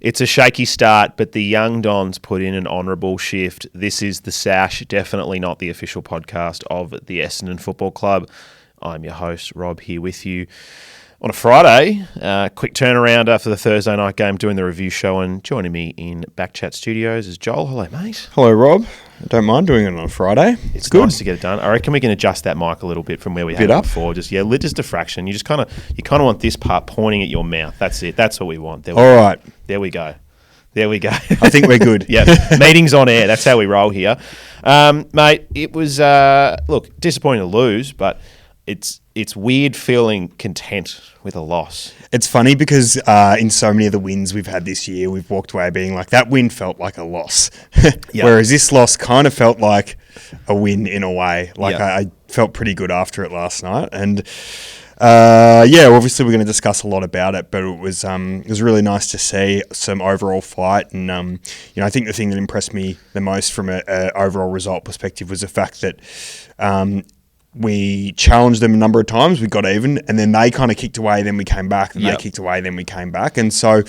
It's a shaky start, but the young Dons put in an honourable shift. This is the Sash, definitely not the official podcast of the Essendon Football Club. I'm your host, Rob, here with you on a Friday. Quick turnaround after the Thursday night game, doing the review show, and joining me in Backchat Studios is Joel. Hello, mate. Hello, Rob. I don't mind doing it on a Friday. It's good. Nice to get it done. I reckon we can adjust that mic a little bit from where we had it before. Just a fraction. You kind of want this part pointing at your mouth. That's it. That's what we want. Right. There we go. I think we're good. Yeah. Meetings on air. That's how we roll here. Mate, it was, disappointing to lose, but it's weird feeling content with a loss. It's funny because in so many of the wins we've had this year, we've walked away being like, that win felt like a loss. Yep. Whereas this loss kind of felt like a win in a way. Like, I felt pretty good after it last night. And obviously we're going to discuss a lot about it, but it was really nice to see some overall fight. And, I think the thing that impressed me the most from an overall result perspective was the fact that we challenged them a number of times, we got even, and then they kind of kicked away, then we came back, and they kicked away, then we came back. And so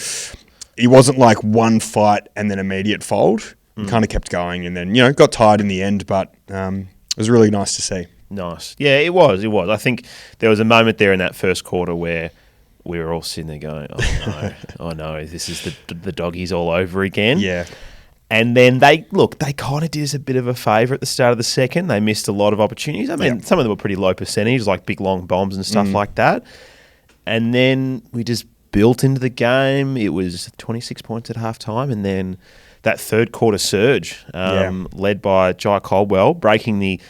it wasn't like one fight and then immediate fold. We kind of kept going and then, got tired in the end, but it was really nice to see. Nice. Yeah, it was. I think there was a moment there in that first quarter where we were all sitting there going, oh no, this is the doggies all over again. Yeah. And then they kind of did us a bit of a favour at the start of the second. They missed a lot of opportunities. I mean, some of them were pretty low percentage, like big long bombs and stuff like that. And then we just built into the game. It was 26 points at halftime, and then that third quarter surge, led by Jai Caldwell, breaking the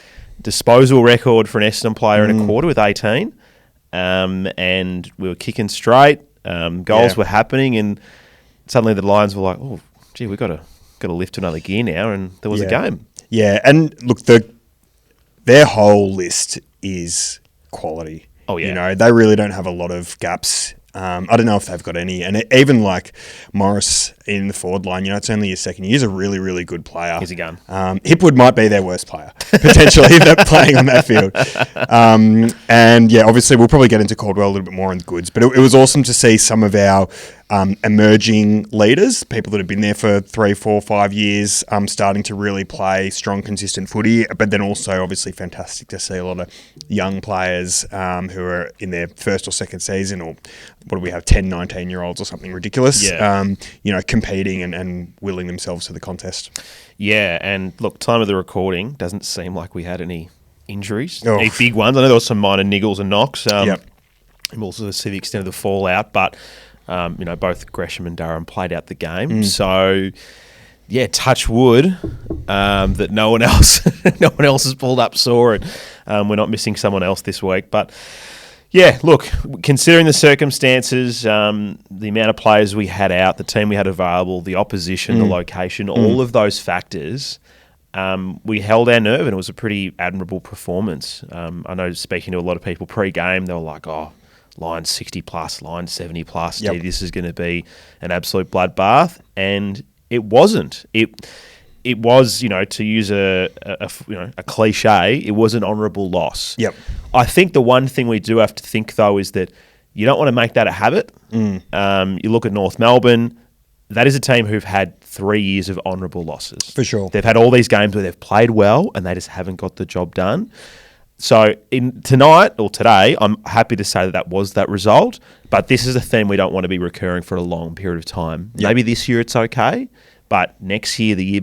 disposal record for an Essendon player in a quarter with 18. And we were kicking straight. Goals were happening, and suddenly the Lions were like, oh, gee, we've got to lift to another gear now, and there was a game. Yeah, and look, their whole list is quality. Oh, yeah. They really don't have a lot of gaps. I don't know if they've got any. And even like Morris in the forward line, it's only his second year. He's a really, really good player. He's a gun. Hipwood might be their worst player, potentially, if they're playing on that field. Obviously we'll probably get into Caldwell a little bit more in the goods, but it was awesome to see some of our emerging leaders, people that have been there for 3, 4, 5 years, starting to really play strong, consistent footy, but then also obviously fantastic to see a lot of young players who are in their first or second season, or what do we have, 10, 19-year-olds or something ridiculous, competing and willing themselves to the contest. Yeah, and look, time of the recording doesn't seem like we had any injuries, any big ones. I know there was some minor niggles and knocks. And also see the extent of the fallout, but both Gresham and Durham played out the game. So, touch wood that no one else has pulled up sore, and we're not missing someone else this week. But look, considering the circumstances, the amount of players we had out, the team we had available, the opposition, the location, all of those factors, we held our nerve, and it was a pretty admirable performance. I know, speaking to a lot of people pre-game, they were like, line 60 plus, line 70 plus. Yep. This is going to be an absolute bloodbath, and it wasn't. It was, to use a cliche, it was an honourable loss. Yep. I think the one thing we do have to think, though, is that you don't want to make that a habit. You look at North Melbourne, that is a team who've had 3 years of honourable losses. For sure. They've had all these games where they've played well and they just haven't got the job done. So today, I'm happy to say that was that result, but this is a theme we don't want to be recurring for a long period of time. Yep. Maybe this year it's okay, but next year, the year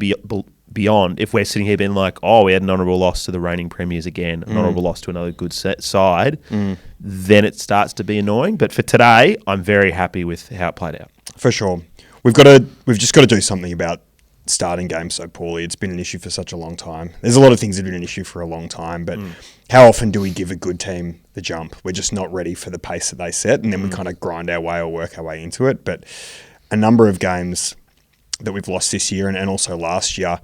beyond, if we're sitting here being like, we had an honourable loss to the reigning premiers again, an honourable loss to another good side, then it starts to be annoying. But for today, I'm very happy with how it played out. For sure. We've just got to do something about starting games so poorly. It's been an issue for such a long time. There's a lot of things that have been an issue for a long time, but how often do we give a good team the jump? We're just not ready for the pace that they set, and then we kind of grind our way or work our way into it. But a number of games that we've lost this year and also last year,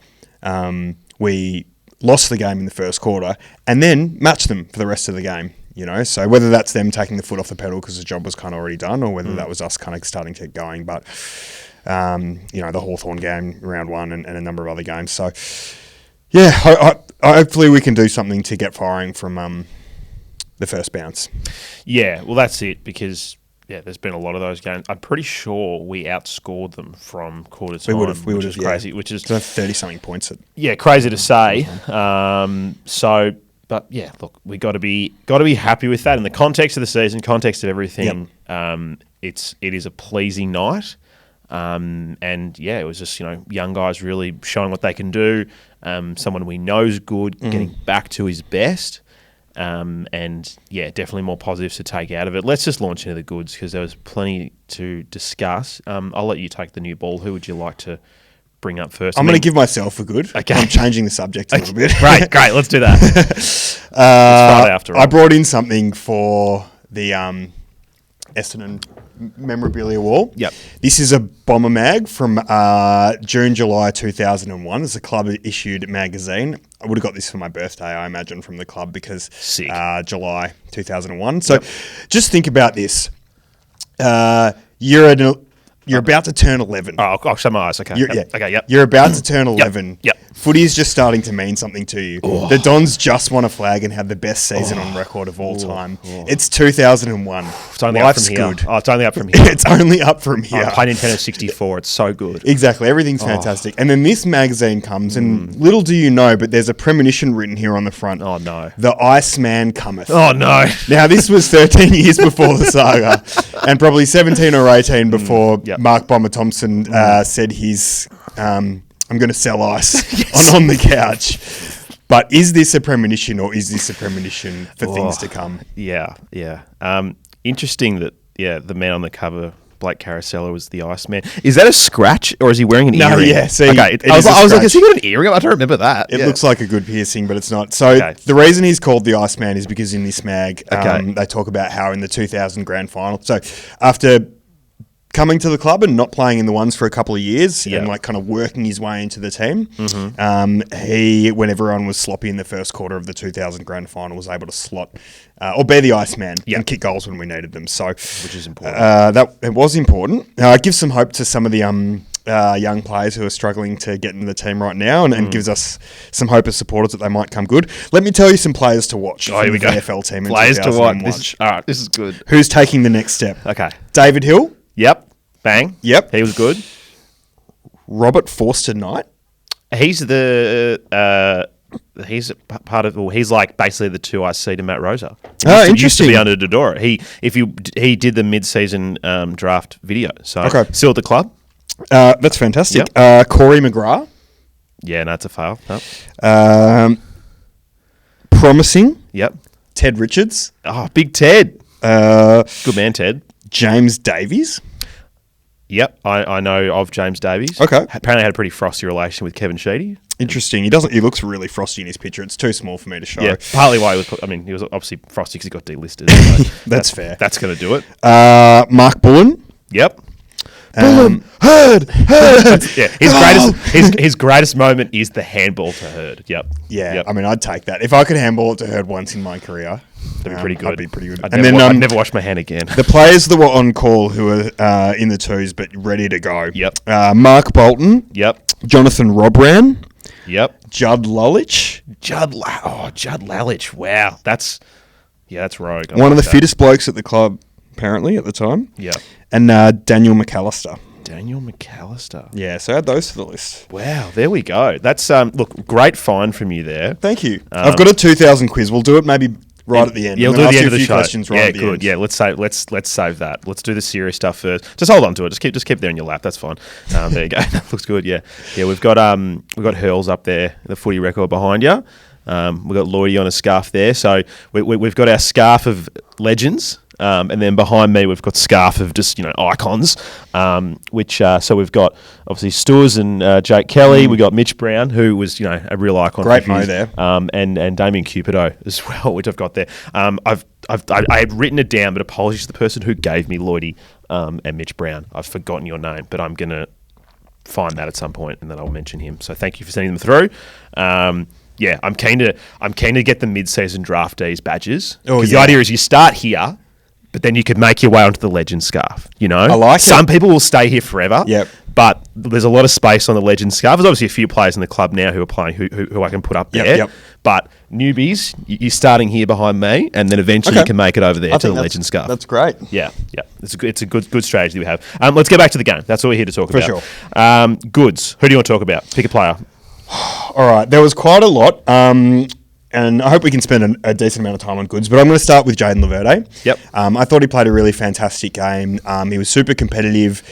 we lost the game in the first quarter and then matched them for the rest of the game. So whether that's them taking the foot off the pedal because the job was kind of already done, or whether that was us kind of starting to get going. But the Hawthorn game, round one, and a number of other games. So, hopefully we can do something to get firing from the first bounce. Yeah, well, that's it, because Yeah, there's been a lot of those games. I'm pretty sure we outscored them from quarter time. We would have, crazy. Which is 30-something points. Crazy to say. But yeah, look, we got to be happy with that in the context of the season, context of everything. Yep. It is a pleasing night, and yeah, it was just young guys really showing what they can do. Someone we know is good, getting back to his best. And yeah, definitely more positives to take out of it. Let's just launch into the goods because there was plenty to discuss. I'll let you take the new ball. Who would you like to bring up first? I'm going to give myself a good. Okay. I'm changing the subject a little bit. Great. Let's do that. It's Friday after all. I brought in something for the Essendon memorabilia wall. Yep. This is a bomber mag from June, July 2001. It's a club-issued magazine. I would have got this for my birthday, I imagine, from the club because July 2001. So just think about this. You're about to turn 11. Oh, I'll shut my eyes. Okay. Yep. You're about to turn 11. Yep. Footy is just starting to mean something to you. Oh. The Dons just won a flag and had the best season on record of all time. It's 2001. It's only Life's up from good. Here. It's only up from here. It's only up from here. I play Nintendo 64. It's so good. Exactly. Everything's fantastic. And then this magazine comes, and little do you know, but there's a premonition written here on the front. Oh, no. The Iceman cometh. Oh, no. Now, this was 13 years before the saga, and probably 17 or 18 before Mark Bomber Thompson said his... I'm going to sell ice on the couch. But is this a premonition or is this a premonition for things to come? Yeah. Interesting that, the man on the cover, Blake Carousella, was the Iceman. Is that a scratch or is he wearing an earring? No, yeah. See, okay. I was like, has he got an earring? I don't remember that. It looks like a good piercing, but it's not. So the reason he's called the Iceman is because in this mag, they talk about how in the 2000 grand final. So after coming to the club and not playing in the ones for a couple of years and like kind of working his way into the team. He, when everyone was sloppy in the first quarter of the 2000 grand final, was able to slot or be the Iceman and kick goals when we needed them. So, which is important. It was important. It gives some hope to some of the young players who are struggling to get into the team right now, and gives us some hope as supporters that they might come good. Let me tell you some players to watch. Oh, here we go. VFL team in Players to watch. This is good. Who's taking the next step? Okay. David Hill. Yep. Bang. Yep. He was good. Robert Forster Knight. He's he's part of. Well, he's like basically the 2IC to Matt Rosa. Interesting. Used to be under Dodora. He did the mid-season draft video. So still at the club. That's fantastic. Yep. Corey McGrath. Yeah, no, it's a fail. Nope. Promising. Yep. Ted Richards. Oh, big Ted. Good man, Ted. James Davies. Yep, I know of James Davies. Okay. Apparently had a pretty frosty relation with Kevin Sheedy. Interesting. He looks really frosty in his picture. It's too small for me to show. Yeah, partly why he was obviously frosty because he got delisted. So that's fair. That's going to do it. Mark Bullen. Yep. Bullen. Hurd. His greatest moment is the handball to Hurd. Yep. Yeah, yep. I mean, I'd take that. If I could handball it to Hurd once in my career, that'd be pretty good. I'd be pretty good. I'd never wash my hand again. The players that were on call who were in the twos but ready to go. Yep. Mark Bolton. Yep. Jonathan Robran. Yep. Judd Lulich. Judd Lulich. Wow. That's rogue. One of the fittest blokes at the club, apparently, at the time. Yeah. And Daniel McAllister. Yeah, so add those to the list. Wow, there we go. That's look, great find from you there. Thank you. I've got a 2000 quiz. We'll do it maybe right at the end. Yeah, we'll do the end of the show. Questions right at the end. Yeah, let's save that. Let's do the serious stuff first. Just hold on to it. Just keep it there in your lap. That's fine. There you go. That looks good. Yeah. We've got Hurls up there, the footy record behind you. We've got Lloydie on a scarf there. So we've got our scarf of legends. And then behind me, we've got scarf of just icons, so we've got obviously Stewars and Jake Kelly. We got Mitch Brown, who was a real icon. Great mo there. And Damien Cupido as well, which I've got there. I had written it down, but apologies to the person who gave me Lloydie and Mitch Brown. I've forgotten your name, but I'm gonna find that at some point, and then I'll mention him. So thank you for sending them through. I'm keen to get the mid-season draftees badges because the idea is you start here. But then you could make your way onto the legend scarf, I like Some people will stay here forever. Yep. But there's a lot of space on the legend scarf. There's obviously a few players in the club now who are playing who I can put up there. Yep. But newbies, you're starting here behind me, and then eventually you can make it over there to the legend scarf. That's great. Yeah. It's a good strategy we have. Let's get back to the game. That's what we're here to talk about. For sure. Goods. Who do you want to talk about? Pick a player. All right. There was quite a lot. And I hope we can spend a decent amount of time on Goods. But I'm going to start with Jayden Laverde. Yep. I thought he played a really fantastic game. He was super competitive.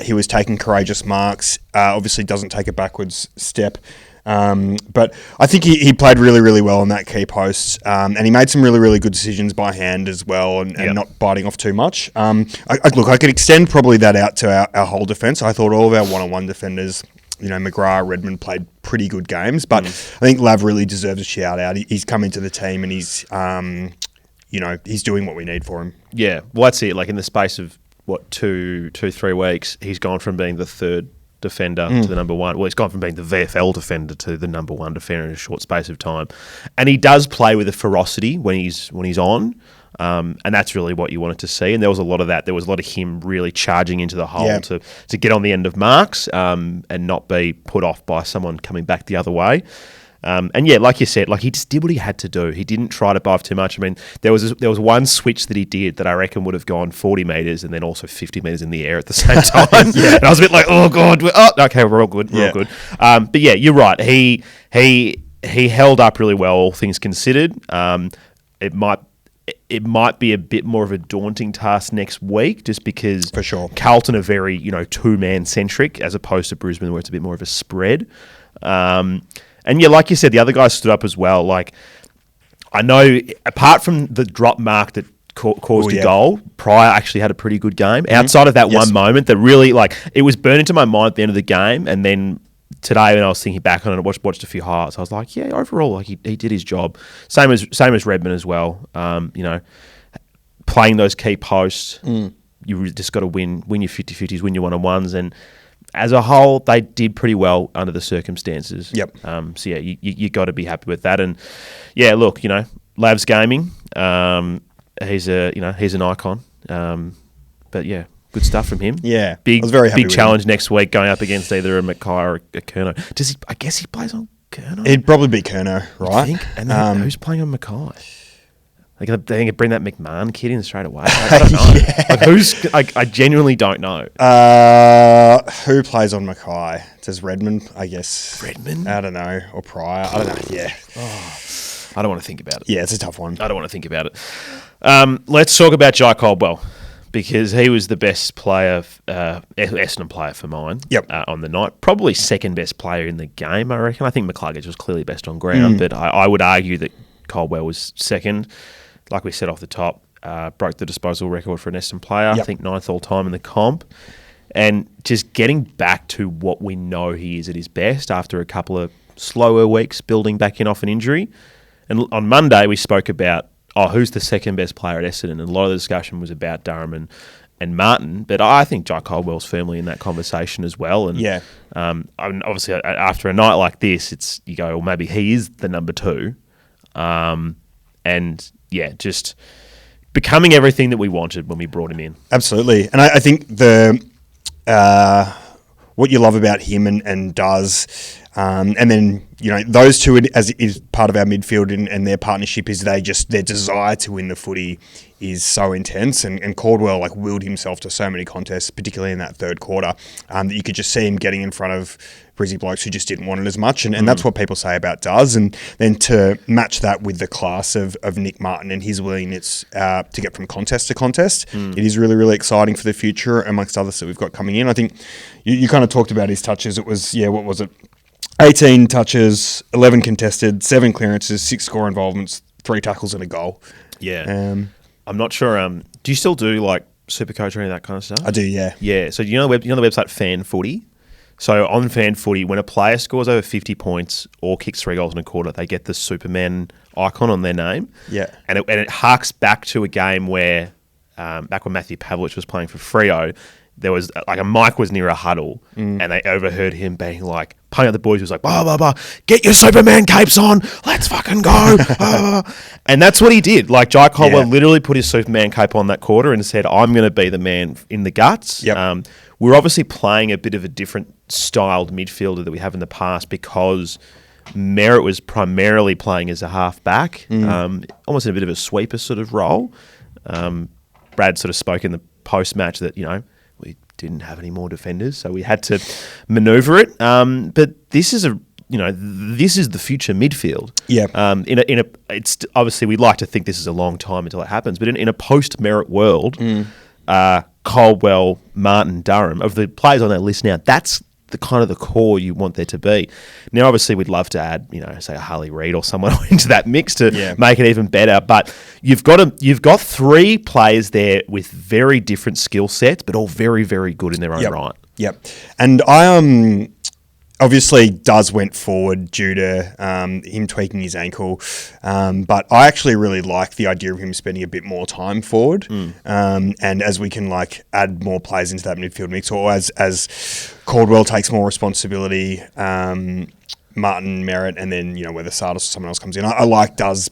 He was taking courageous marks. Obviously doesn't take a backwards step. But I think he played really, really well on that key post. And he made some really, really good decisions by hand as well and not biting off too much. I could extend probably that out to our whole defence. I thought all of our one-on-one defenders, McGrath, Redmond played pretty good games, but I think Lav really deserves a shout out. He's come into the team and he's, he's doing what we need for him. Yeah, well, that's it. Like in the space of 3 weeks, he's gone from being the third defender to the number one. Well, he's gone from being the VFL defender to the number one defender in a short space of time, and he does play with a ferocity when he's on. And that's really what you wanted to see. And there was a lot of that. There was a lot of him really charging into the hole to get on the end of marks and not be put off by someone coming back the other way. And yeah, like you said, like he just did what he had to do. He didn't try to buff too much. I mean, there was one switch that he did that I reckon would have gone 40 metres and then also 50 metres in the air at the same time. And I was a bit like, oh God, okay, we're all good, we're all good. But yeah, you're right. He held up really well, all things considered. It might be a bit more of a daunting task next week, just because for sure Carlton are very two-man centric as opposed to Brisbane, where it's a bit more of a spread. And yeah, like you said, the other guys stood up as well. Like I know, apart from the drop mark that caused a goal, Pryor actually had a pretty good game. Outside of that one moment that really, it was burned into my mind at the end of the game, and then today when I was thinking back on it, I watched a few highlights. I was like, yeah, overall, he did his job. Same as Redmond as well. Playing those key posts, you just got to win your 50-50s, win your one-on-ones, and as a whole, they did pretty well under the circumstances. Yep. So yeah, you got to be happy with that. And yeah, look, Lav's gaming. He's an icon. But yeah. Good stuff from him. Yeah, big, I was very happy with challenge him. Next week, going up against either a Mackay or a Curnow. I guess he plays on Curnow. It'd probably be Curnow, right? You think? And then who's playing on Mackay? They're going to bring that McMahon kid in straight away. I don't know. I genuinely don't know. Who plays on Mackay? Does Redmond? I guess Redmond. I don't know, or Pryor. I don't know. Yeah. I don't want to think about it. Yeah, it's a tough one. I don't want to think about it. Let's talk about Jai Caldwell, because he was the best player, Essendon player for mine on the night. Probably second best player in the game, I reckon. I think McCluggage was clearly best on ground, but I would argue that Caldwell was second. Like we said off the top, broke the disposal record for an Essendon player. I think 9th all-time in the comp. And just getting back to what we know he is at his best after a couple of slower weeks building back in off an injury. And on Monday, we spoke about who's the second best player at Essendon? And a lot of the discussion was about Durham and Martin, but I think Jai Caldwell's firmly in that conversation as well. And obviously after a night like this, you go, well, maybe he is the number 2. And yeah, just becoming everything that we wanted when we brought him in. Absolutely. And I think what you love about him and does, and then those two as is part of our midfield and their partnership is their desire to win the footy is so intense, and Caldwell willed himself to so many contests, particularly in that third quarter, that you could just see him getting in front of Brizzy blokes who just didn't want it as much, and that's what people say about Duz, and then to match that with the class of Nick Martin and his willingness to get from contest to contest, it is really, really exciting for the future amongst others that we've got coming in. I think you kind of talked about his touches. It was, what was it? 18 touches, 11 contested, 7 clearances, 6 score involvements, 3 tackles and a goal. Yeah. I'm not sure. Do you still do Supercoach or any of that kind of stuff? I do, yeah. Yeah. So you know the website Fan Footy? So on Fan Footy, when a player scores over 50 points or kicks 3 goals in a quarter, they get the Superman icon on their name. Yeah. And it harks back to a game where, back when Matthew Pavlich was playing for Freo, there was a Mike was near a huddle and they overheard him being playing at the boys. He was like, blah, blah, blah, get your Superman capes on. Let's fucking go. Blah, blah, blah. And that's what he did. Jai Caldwell literally put his Superman cape on that quarter and said, I'm going to be the man in the guts. Yep. we're obviously playing a bit of a different styled midfielder that we have in the past because Merritt was primarily playing as a half-back, almost in a bit of a sweeper sort of role. Brad sort of spoke in the post-match that, we didn't have any more defenders, so we had to manoeuvre it. But this is this is the future midfield. Yeah. It's obviously we'd like to think this is a long time until it happens, but in a post-Merritt world, Caldwell, Martin, Durham, of the players on that list now, that's the kind of the core you want there to be. Now, obviously, we'd love to add, say a Harley Reid or someone into that mix to make it even better. But you've got three players there with very different skill sets, but all very, very good in their own right. Yep. And I obviously Duz went forward due to him tweaking his ankle, but I actually really like the idea of him spending a bit more time forward. And as we can add more players into that midfield mix, or as Caldwell takes more responsibility, Martin, Merritt, and then whether Sardis or someone else comes in, I like Duz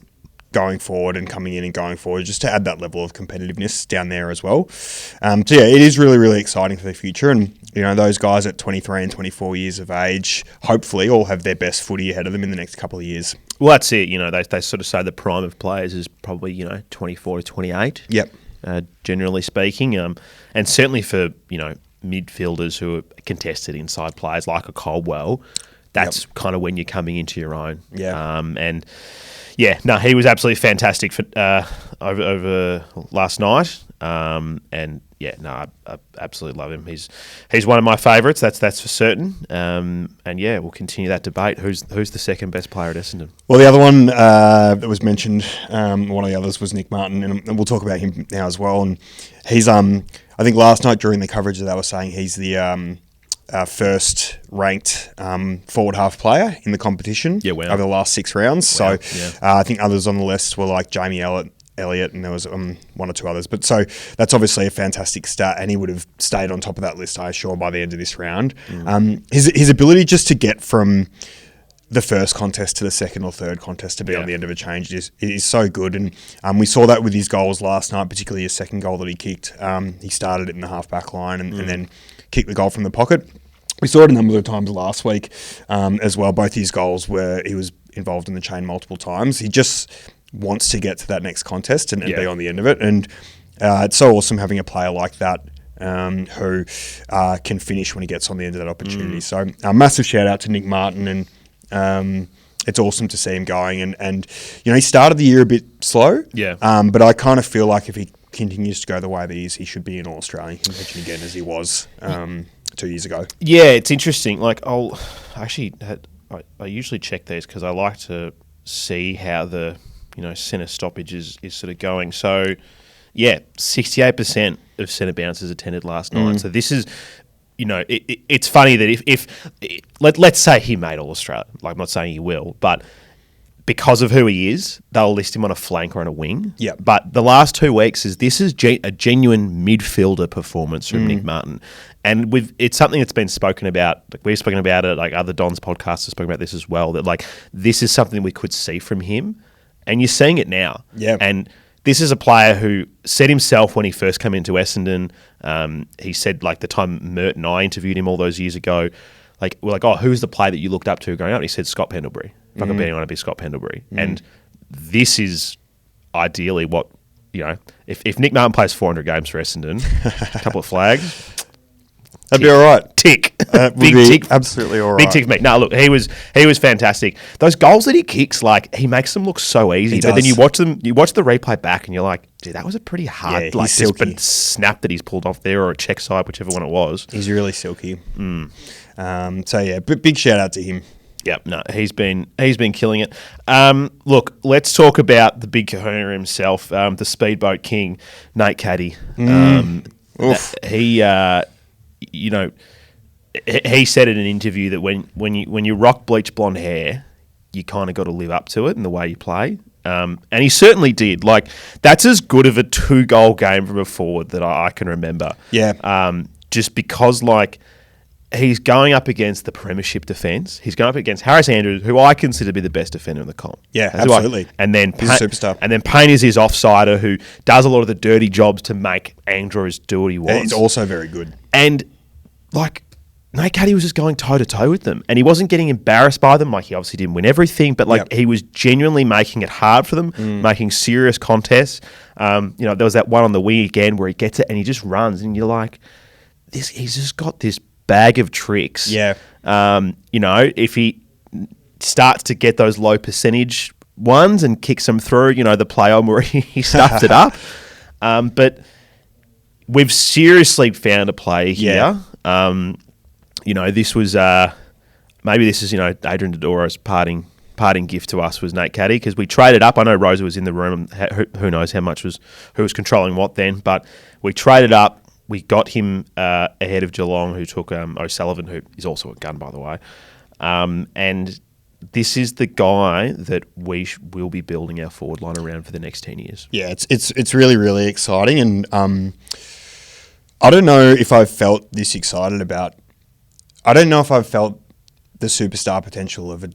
going forward and coming in and going forward just to add that level of competitiveness down there as well. It is really, really exciting for the future. And, those guys at 23 and 24 years of age, hopefully all have their best footy ahead of them in the next couple of years. Well, that's it. They sort of say the prime of players is probably, 24 to 28. Yep. Generally speaking. And certainly for, midfielders who are contested inside players like a Caldwell, that's kind of when you're coming into your own. Yeah. He was absolutely fantastic for over last night. I absolutely love him. He's one of my favourites. That's for certain. We'll continue that debate. Who's the second best player at Essendon? Well, the other one that was mentioned, one of the others was Nick Martin, and we'll talk about him now as well. And he's, I think last night during the coverage they were saying he's the first ranked forward half player in the competition over the last 6 rounds. Wow. So I think others on the list were like Jamie Elliott, and there was one or two others. But so that's obviously a fantastic stat, and he would have stayed on top of that list, I assure, by the end of this round. His ability just to get from the first contest to the second or third contest to be on the end of a change is so good. And we saw that with his goals last night, particularly his second goal that he kicked. He started it in the half-back line and then kicked the goal from the pocket. We saw it a number of times last week as well. Both his goals he was involved in the chain multiple times. He just wants to get to that next contest and be on the end of it. And it's so awesome having a player like that who can finish when he gets on the end of that opportunity. So a massive shout out to Nick Martin, and it's awesome to see him going. And he started the year a bit slow, but I kind of feel like if he continues to go the way that he should be in All-Australian contention again as he was 2 years ago. Yeah, it's interesting. I usually check these because I like to see how the centre stoppage is sort of going. So, 68% of centre bounces attended last night. So this is, it's funny that let's say he made All-Australia. I'm not saying he will, but because of who he is, they'll list him on a flank or on a wing. Yeah. But the last 2 weeks this is a genuine midfielder performance from Nick Martin. And it's something that's been spoken about. We've spoken about it, other Don's podcasts have spoken about this as well, that this is something we could see from him. And you're seeing it now. Yeah. And this is a player who said himself when he first came into Essendon, he said, the time Mert and I interviewed him all those years ago, we're like, oh, who's the player that you looked up to growing up? And he said, Scott Pendlebury. If I could be anyone, I'd be Scott Pendlebury. And this is ideally what, if Nick Martin plays 400 games for Essendon, a couple of flags, that'd be all right. Tick. Big tick. Absolutely all right. Big tick for me. No, look, he was fantastic. Those goals that he kicks, he makes them look so easy. But then you watch the replay back and you're like, dude, that was a pretty hard snap that he's pulled off there, or a check side, whichever one it was. He's really silky. Big shout out to him. Yep, no, he's been killing it. Look, let's talk about the big kahuna himself, the speedboat king, Nate Caddy. He said in an interview that when you rock bleach blonde hair, you kind of got to live up to it in the way you play. And he certainly did. That's as good of a 2-goal game from a forward that I can remember. Yeah. Just because, he's going up against the premiership defence. He's going up against Harris Andrews, who I consider to be the best defender in the comp. Yeah, absolutely. And then he's a superstar. And then Payne is his offsider, who does a lot of the dirty jobs to make Andrews do what he wants. He's also very good. And like, Nate Caddy was just going toe-to-toe with them, and he wasn't getting embarrassed by them. Like, he obviously didn't win everything, but, like, he was genuinely making it hard for them, making serious contests. There was that one on the wing again where he gets it and he just runs, and you're like, he's just got this bag of tricks. Yeah. If he starts to get those low percentage ones and kicks them through, the play on where he stuffed it up. But we've seriously found a play here. This was maybe this is Adrian Dodoro's parting gift to us was Nate Caddy, because we traded up. I know Rosa was in the room. Who knows who was controlling what then? But we traded up. We got him ahead of Geelong, who took O'Sullivan, who is also a gun, by the way. And this is the guy that we will be building our forward line around for the next 10 years. Yeah, it's really, really exciting. And I don't know if I've felt this excited about... I don't know if I've felt the superstar potential of a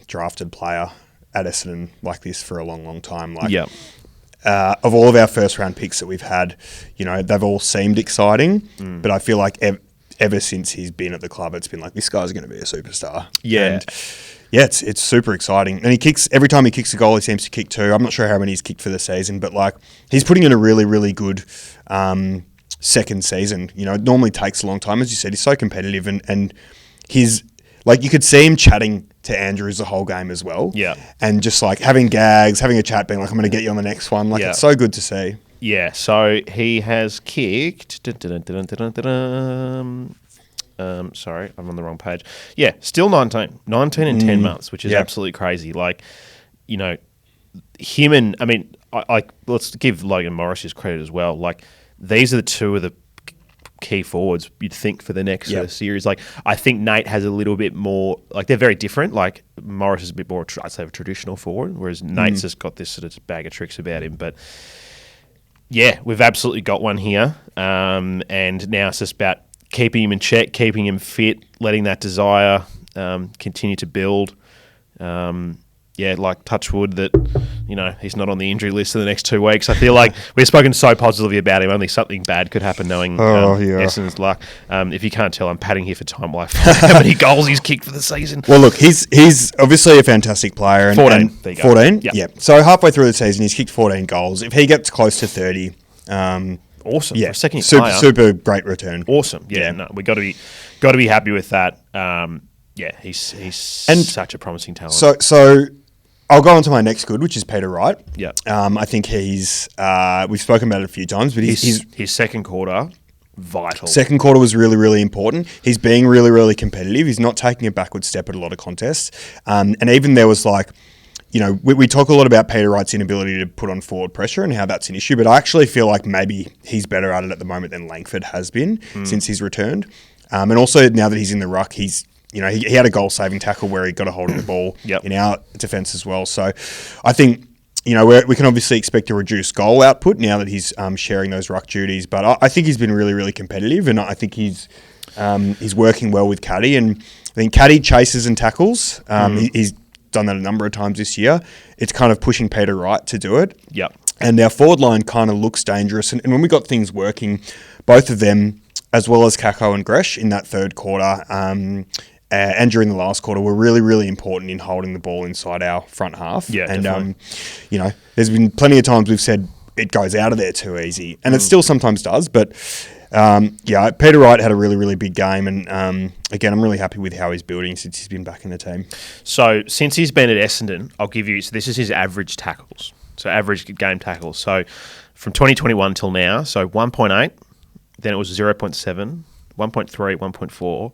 drafted player at Essendon like this for a long, long time. Of all of our first round picks that we've had, they've all seemed exciting, but I feel like ever since he's been at the club, it's been like, this guy's going to be a superstar. Yeah. And it's super exciting. And every time he kicks a goal, he seems to kick two. I'm not sure how many he's kicked for the season, but he's putting in a really, really good second season. It normally takes a long time. As you said, he's so competitive, and he's you could see him chatting to Andrews the whole game as well. Yeah. And just having gags, having a chat, being like, I'm going to get you on the next one. It's so good to see. Yeah. So he has kicked. Sorry, I'm on the wrong page. Yeah, still 19 in 10 months, which is absolutely crazy. Him and, let's give Logan Morris his credit as well. These are the two of the key forwards you'd think for the next series. I think Nate has a little bit more, they're very different. Morris is a bit more, I'd say, a traditional forward, whereas Nate's just got this sort of bag of tricks about him. But yeah, we've absolutely got one here. And now it's just about keeping him in check, keeping him fit, letting that desire continue to build. Touch wood that, he's not on the injury list for the next 2 weeks. I feel like we've spoken so positively about him. Only something bad could happen knowing Essendon's luck. If you can't tell, I'm padding here for time life. How many goals he's kicked for the season. Well, look, he's obviously a fantastic player. 14. There you go. 14? Yeah. So halfway through the season, he's kicked 14 goals. If he gets close to 30... awesome. Yeah. For a second player. Super great return. Awesome. Yeah. No, we got to be happy with that. He's such a promising talent. So I'll go on to my next good, which is Peter Wright. Yeah. I think he's we've spoken about it a few times, but his second quarter, vital. Second quarter was really, really important. He's being really, really competitive. He's not taking a backward step at a lot of contests. And even there was we talk a lot about Peter Wright's inability to put on forward pressure and how that's an issue, but I actually feel like maybe he's better at it at the moment than Langford has been since he's returned. And also now that he's in the ruck, he's he had a goal-saving tackle where he got a hold of the ball in our defence as well. So I think, we can obviously expect a reduced goal output now that he's sharing those ruck duties. But I think he's been really, really competitive, and I think he's working well with Caddy. And I think Caddy chases and tackles. He's done that a number of times this year. It's kind of pushing Peter Wright to do it. Yep. And our forward line kind of looks dangerous. And when we got things working, both of them, as well as Kako and Gresh in that third quarter, and during the last quarter, were really, really important in holding the ball inside our front half. Yeah, and definitely. There's been plenty of times we've said it goes out of there too easy, and it still sometimes does. But Peter Wright had a really, really big game, and again, I'm really happy with how he's building since he's been back in the team. So since he's been at Essendon, I'll give you. So this is his average tackles. So average game tackles. So from 2021 till now, so 1.8, then it was 0.7, 1.3, 1.4.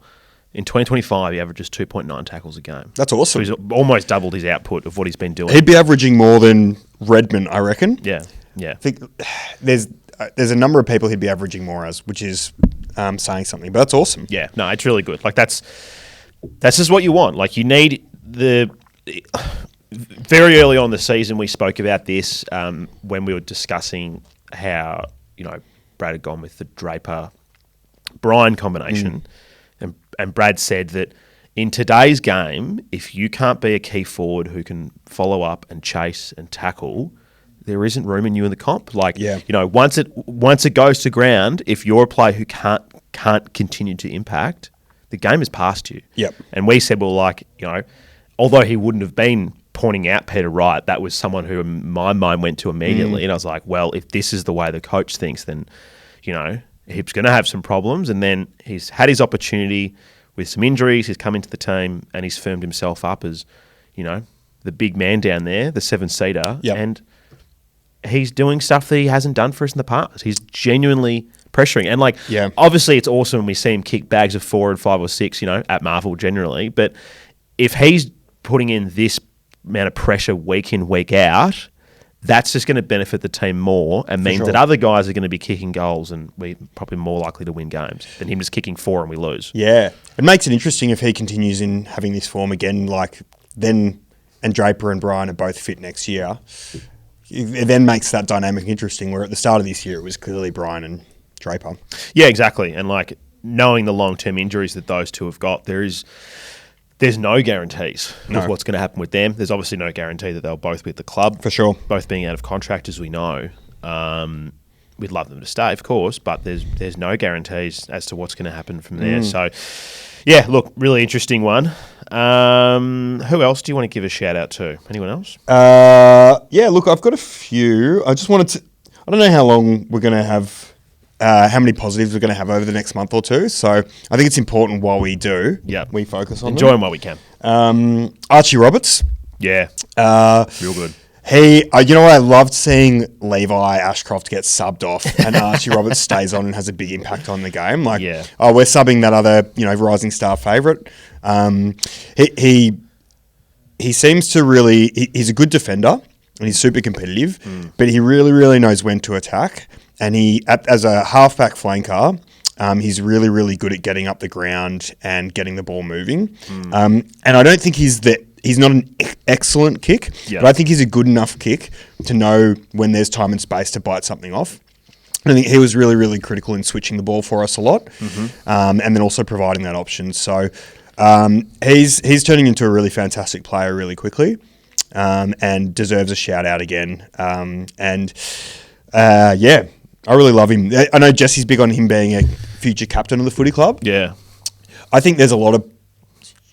In 2025, he averages 2.9 tackles a game. That's awesome. So he's almost doubled his output of what he's been doing. He'd be averaging more than Redmond, I reckon. Yeah. I think there's a number of people he'd be averaging more as, which is saying something. But that's awesome. Yeah, no, it's really good. That's just what you want. You need the... Very early on in the season, we spoke about this when we were discussing how, Brad had gone with the Draper-Bryan combination. And Brad said that in today's game, if you can't be a key forward who can follow up and chase and tackle, there isn't room in you in the comp. Once it goes to ground, if you're a player who can't can't continue to impact, the game is past you. Yep. And we said, well, like, you know, although he wouldn't have been pointing out Peter Wright, that was someone who my mind went to immediately. And I was like, well, if this is the way the coach thinks, then, you know, he's going to have some problems. And then he's had his opportunity with some injuries. He's come into the team and he's firmed himself up as, you know, the big man down there, the 7-seater. Yep. And he's doing stuff that he hasn't done for us in the past. He's genuinely pressuring. And, like, obviously it's awesome when we see him kick bags of 4 and 5 or 6, you know, at Marvel generally. But if he's putting in this amount of pressure week in, week out, that's just going to benefit the team more and means that other guys are going to be kicking goals and we're probably more likely to win games than him just kicking 4 and we lose. Yeah. It makes it interesting if he continues in having this form again, like then, and Draper and Bryan are both fit next year. It then makes that dynamic interesting, where at the start of this year it was clearly Bryan and Draper. Yeah, exactly. And, like, knowing the long-term injuries that those two have got, there's no guarantees of what's going to happen with them. There's obviously no guarantee that they'll both be at the club. For sure. Both being out of contract, as we know. We'd love them to stay, of course, but there's no guarantees as to what's going to happen from there. So, yeah, look, really interesting one. Who else do you want to give a shout-out to? Anyone else? Yeah, look, I've got a few. I just wanted to... I don't know how long we're going to have... how many positives we're going to have over the next month or two. So I think it's important while we do, we focus on Enjoy them while we can. Archie Roberts. Yeah. Real good. He, you know what, I loved seeing Levi Ashcroft get subbed off and Archie Roberts stays on and has a big impact on the game. Like, we're subbing that other, you know, rising star favourite. He seems to really, he's a good defender and he's super competitive, but he really, really knows when to attack. And he, as a halfback flanker, he's really, really good at getting up the ground and getting the ball moving. And I don't think he's not an excellent kick, but I think he's a good enough kick to know when there's time and space to bite something off. And I think he was really, really critical in switching the ball for us a lot, and then also providing that option. So he's turning into a really fantastic player really quickly, and deserves a shout out again. I really love him. I know Jesse's big on him being a future captain of the footy club. Yeah. I think there's a lot of...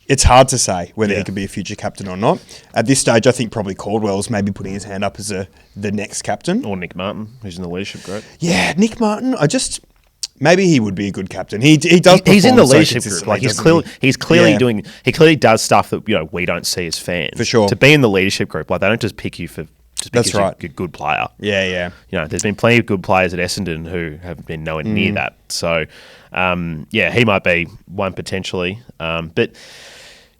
It's hard to say whether he could be a future captain or not. At this stage, I think probably Caldwell's maybe putting his hand up as the next captain. Or Nick Martin, who's in the leadership group. Yeah, Nick Martin. Maybe he would be a good captain. He does. He's in the leadership group. Like he's clearly doing. He clearly does stuff that, you know, we don't see as fans. For sure. To be in the leadership group, like, they don't just pick you for just because That's right. you're a good player. Yeah. You know, there's been plenty of good players at Essendon who have been nowhere near that. So, he might be one potentially. But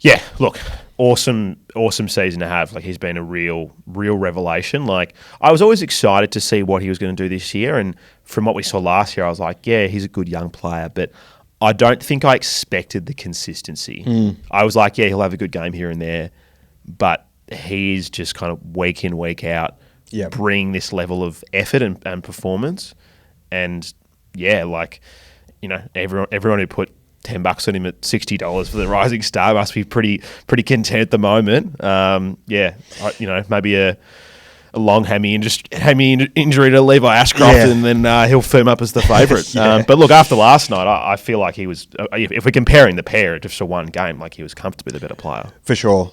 yeah, look, awesome season to have. Like, he's been a real revelation. Like, I was always excited to see what he was going to do this year, and from what we saw last year, I was like, yeah, he's a good young player, but I don't think I expected the consistency. I was like, yeah, he'll have a good game here and there, but he's just kind of week in, week out, bringing this level of effort and performance. And yeah, like, you know, everyone who put $10 on him at $60 for the rising star must be pretty content at the moment. Maybe a long hammy injury to Levi Ashcroft, and then he'll firm up as the favourite. But look, after last night, I feel like he was. If we're comparing the pair just for one game, like, he was comfortably the better player for sure.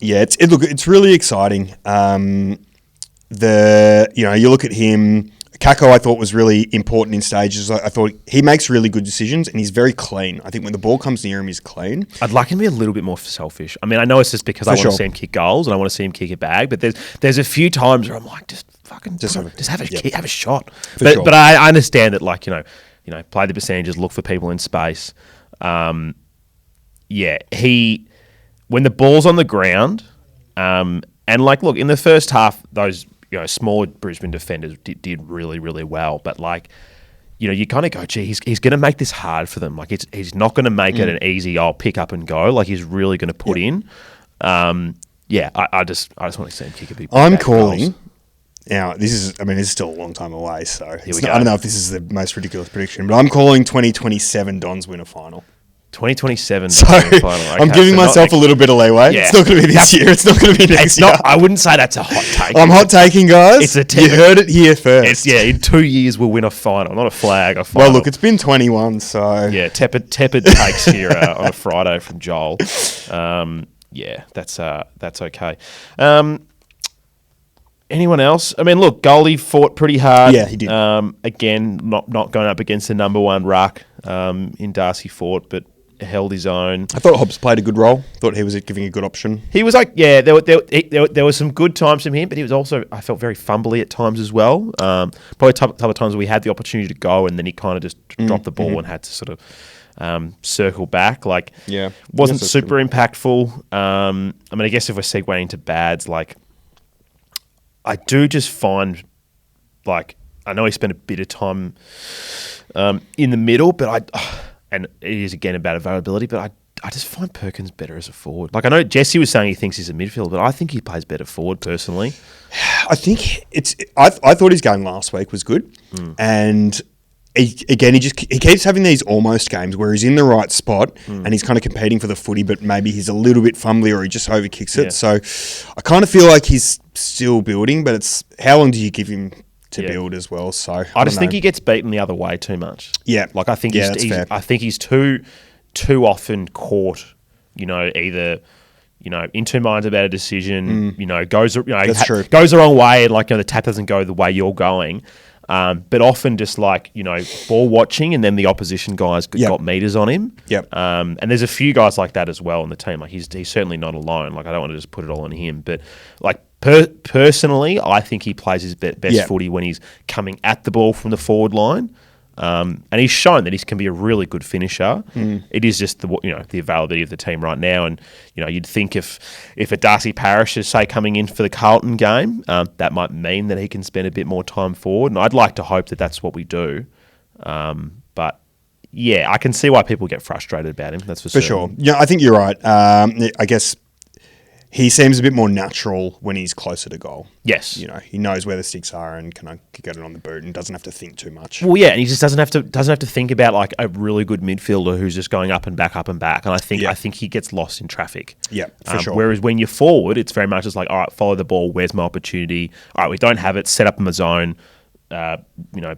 It's really exciting. You look at him. Kako, I thought, was really important in stages. I thought he makes really good decisions and he's very clean. I think when the ball comes near him, he's clean. I'd like him to be a little bit more selfish. I mean, I know it's just because I want to see him kick goals and I want to see him kick a bag, but there's a few times where I'm like, just have a shot. But I understand that, like, you know, play the percentages, look for people in space. When the ball's on the ground, and, like, look, in the first half, those, you know, smaller Brisbane defenders did really, really well. But, like, you know, you kind of go, gee, he's going to make this hard for them. Like, he's not going to make it an easy, pick up and go. Like, he's really going to put in. I just want to see him kick a big. I'm calling. Goals. Now, this is still a long time away, so I don't know if this is the most ridiculous prediction, but I'm calling 2027 Dons win a final. 2027 So final. I'm giving myself a little bit of leeway. Yeah. It's not going to be this year. It's not going to be next year. I wouldn't say that's a hot take. I'm hot taking, guys. You heard it here first. In 2 years we'll win a final, not a flag. A final. Well, look, it's been 21, so yeah, tepid takes here on a Friday from Joel. That's okay. Anyone else? I mean, look, Goldie fought pretty hard. Yeah, he did. Again, not going up against the number one ruck in Darcy fought, but held his own. I thought Hobbs played a good role. Thought he was giving a good option. He was like, yeah, there were some good times from him, but he was also, I felt, very fumbly at times as well. Probably a couple of times where we had the opportunity to go and then he kind of just dropped the ball and had to sort of circle back. Like, wasn't super impactful. I mean, I guess if we're segueing into bads, like, I do just find, like, I know he spent a bit of time in the middle, but and it is again about availability, but I just find Perkins better as a forward. Like, I know Jesse was saying he thinks he's a midfielder, but I think he plays better forward personally. I think I thought his game last week was good, and he keeps having these almost games where he's in the right spot and he's kind of competing for the footy, but maybe he's a little bit fumbly or he just overkicks it. Yeah. So I kind of feel like he's still building, but it's how long do you give him to build as well? So I just think he gets beaten the other way too much. Yeah, like I think he's too often caught. Either in two minds about a decision. Goes the wrong way, and the tap doesn't go the way you're going. But often just ball watching, and then the opposition guys got meters on him. Yep. And there's a few guys like that as well in the team. Like he's certainly not alone. Like I don't want to just put it all on him, but personally, I think he plays his best footy when he's coming at the ball from the forward line. And he's shown that he can be a really good finisher. It is just the availability of the team right now, and you'd think if a Darcy Parish is say coming in for the Carlton game, that might mean that he can spend a bit more time forward, and I'd like to hope that that's what we do. But yeah, I can see why people get frustrated about him. That's for sure. Yeah, I think you're right. I guess he seems a bit more natural when he's closer to goal. Yes. He knows where the sticks are and can get it on the boot and doesn't have to think too much. Well, yeah, and he just doesn't have to think about like a really good midfielder who's just going up and back. And I think he gets lost in traffic. Yeah, for sure. Whereas when you're forward, it's very much just like, all right, follow the ball. Where's my opportunity? All right, we don't have it. Set up in the zone.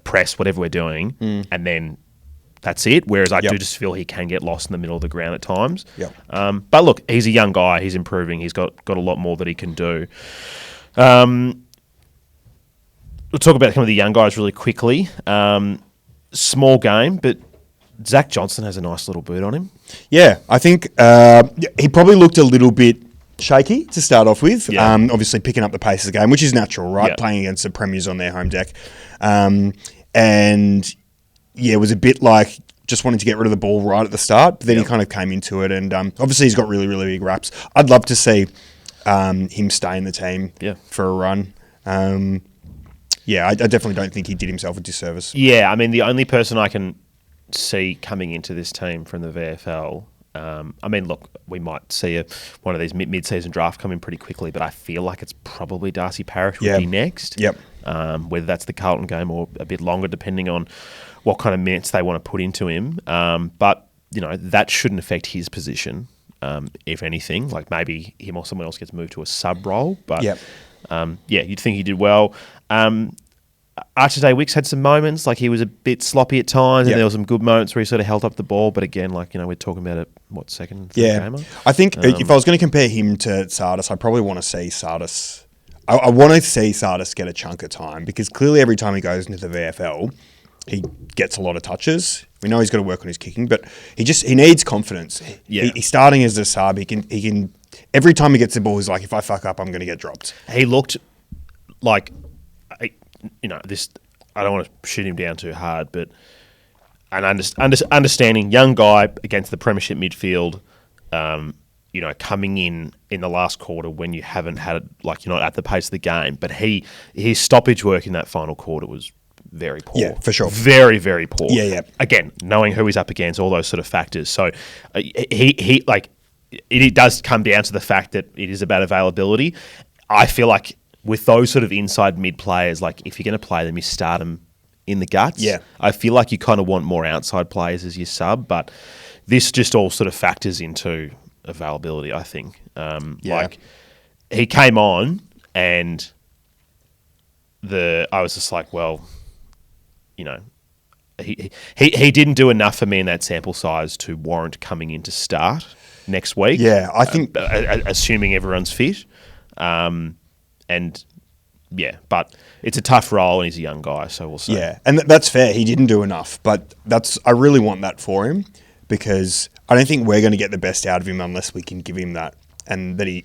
Press whatever we're doing, and then that's it. Whereas I do just feel he can get lost in the middle of the ground at times. Yep. But look, he's a young guy. He's improving. He's got a lot more that he can do. We'll talk about some of the young guys really quickly. Small game, but Zach Johnson has a nice little boot on him. Yeah, I think he probably looked a little bit shaky to start off with. Yeah. Obviously picking up the pace of the game, which is natural, right? Yep. Playing against the Premiers on their home deck. And yeah, it was a bit like just wanting to get rid of the ball right at the start. But then he kind of came into it, and obviously he's got really, really big raps. I'd love to see him stay in the team for a run. I definitely don't think he did himself a disservice. Yeah, I mean, the only person I can see coming into this team from the VFL, look, we might see one of these mid-season draft come in pretty quickly, but I feel like it's probably Darcy Parish would be next. Yep. Whether that's the Carlton game or a bit longer, depending on what kind of minutes they want to put into him. But, that shouldn't affect his position, if anything. Like maybe him or someone else gets moved to a sub role. But, you'd think he did well. Archie Wicks had some moments, like he was a bit sloppy at times, and there were some good moments where he sort of held up the ball. But again, we're talking about second, third gamer? I think if I was going to compare him to Sardis, I probably want to see Sardis. I want to see Sardis get a chunk of time, because clearly every time he goes into the VFL, he gets a lot of touches. We know he's got to work on his kicking, but he needs confidence. Yeah. He's starting as a sub. He can every time he gets the ball, he's like, if I fuck up, I'm going to get dropped. He looked like, this. I don't want to shoot him down too hard, but understanding young guy against the Premiership midfield, coming in the last quarter when you haven't had you're not at the pace of the game, but his stoppage work in that final quarter was very poor. Yeah, for sure. Very, very poor. Yeah. Again, knowing who he's up against, all those sort of factors. So it does come down to the fact that it is about availability. I feel like with those sort of inside mid players, like if you're going to play them, you start them in the guts. Yeah. I feel like you kind of want more outside players as your sub, but this just all sort of factors into availability, I think. Like, he came on and I was just like, well, you know, he didn't do enough for me in that sample size to warrant coming in to start next week. Yeah, I think... assuming everyone's fit. But it's a tough role and he's a young guy, so we'll see. Yeah, and that's fair. He didn't do enough, but I really want that for him because I don't think we're going to get the best out of him unless we can give him that and that he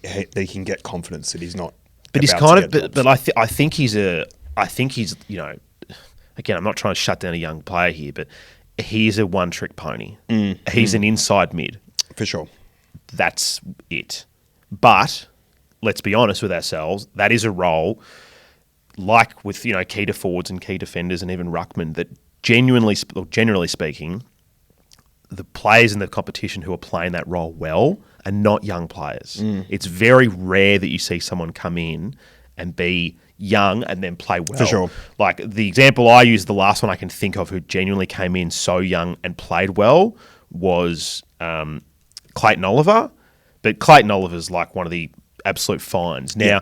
can get confidence that he's not. But he's kind of, but I think he's you know, again, I'm not trying to shut down a young player here, but he's a one-trick pony. He's an inside mid. For sure. That's it. But let's be honest with ourselves, that is a role, like with, you know, key to forwards and key defenders and even ruckman, that generally speaking, the players in the competition who are playing that role well are not young players. It's very rare that you see someone come in and be young and then play well. For sure. Like the example I used, the last one I can think of who genuinely came in so young and played well was Clayton Oliver. But Clayton Oliver's like one of the absolute finds. Now,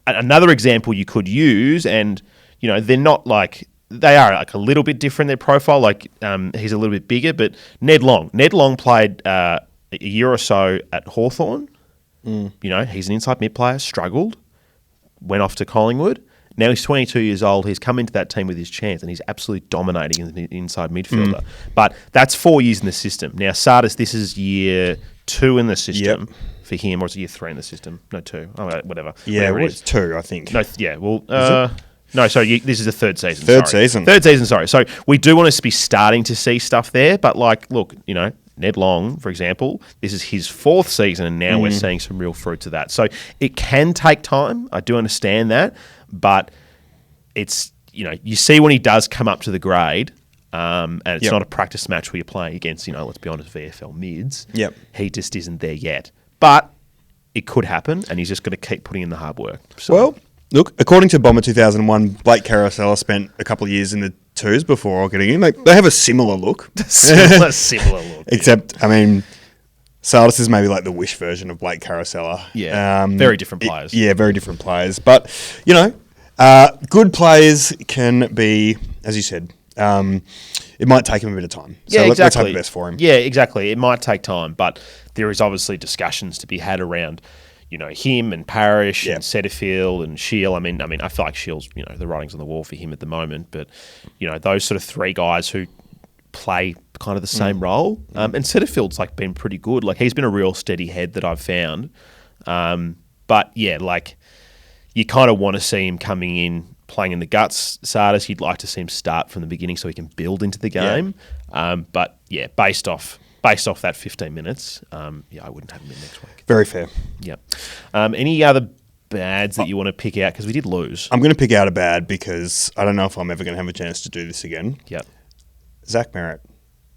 another example you could use, and, you know, they're not like... They are like a little bit different, their profile. Like he's a little bit bigger, but Ned Long. Ned Long played a year or so at Hawthorn. You know, he's an inside mid player, struggled, went off to Collingwood. Now he's 22 years old. He's come into that team with his chance, and he's absolutely dominating as an inside midfielder. But that's 4 years in the system. Now, Sardis, this is year 2 in the system for him, or is it year 3 in the system? No, 2. Oh, whatever. Yeah, whatever it was 2, I think. No, yeah, well... No, sorry, this is the third season. Third season, sorry. So we do want to be starting to see stuff there, but like, look, you know, Ned Long, for example, this is his 4th season, and now we're seeing some real fruits of that. So it can take time. I do understand that, but it's, you know, you see when he does come up to the grade, and it's not a practice match where you're playing against, you know, let's be honest, VFL mids. He just isn't there yet. But it could happen, and he's just got to keep putting in the hard work. So. Well, look, according to Bomber 2001, Blake Carousella spent a couple of years in the 2s before getting in. They have a similar look. similar look. Except, I mean, Sardis is maybe like the Wish version of Blake Carousella. Yeah, very different players. Very different players. But, you know, good players can be, as you said, it might take him a bit of time. So exactly. Let's hope the best for him. Yeah, exactly. It might take time, but there is obviously discussions to be had around, you know, him and Parrish and Setterfield and Shield. I mean, I feel like Shield's, you know, the writing's on the wall for him at the moment, but, you know, those sort of 3 guys who play kind of the same role. And Setterfield's like been pretty good. Like he's been a real steady head that I've found. But yeah, like you kind of want to see him coming in, playing in the guts. Sardis, you'd like to see him start from the beginning so he can build into the game. But yeah, based off that 15 minutes, I wouldn't have him in next week. Very fair. Yeah. Any other bads that you want to pick out? Because we did lose. I'm going to pick out a bad because I don't know if I'm ever going to have a chance to do this again. Yep. Zach Merritt.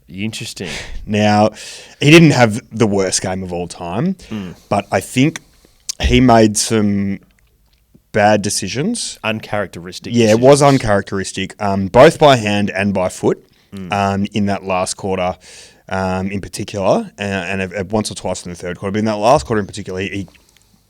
Interesting. Now, he didn't have the worst game of all time, but I think he made some bad decisions. Uncharacteristic decisions. It was uncharacteristic, both by hand and by foot in that last quarter. In particular, and once or twice in the third quarter. But in that last quarter in particular, he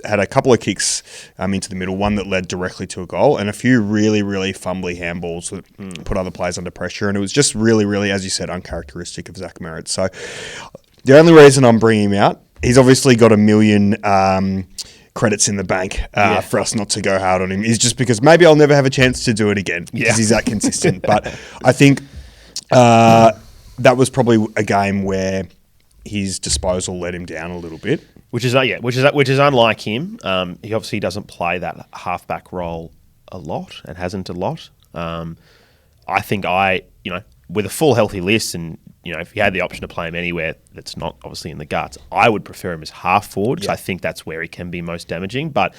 had a couple of kicks into the middle, one that led directly to a goal, and a few really, really fumbly handballs that put other players under pressure. And it was just really, really, as you said, uncharacteristic of Zach Merritt. So the only reason I'm bringing him out, he's obviously got a million credits in the bank for us not to go hard on him, is just because maybe I'll never have a chance to do it again because he's that consistent. But I think... that was probably a game where his disposal let him down a little bit, which is unlike him. He obviously doesn't play that halfback role a lot and hasn't a lot. I think with a full healthy list, and you know, if you had the option to play him anywhere that's not obviously in the guts, I would prefer him as half forward because I think that's where he can be most damaging. But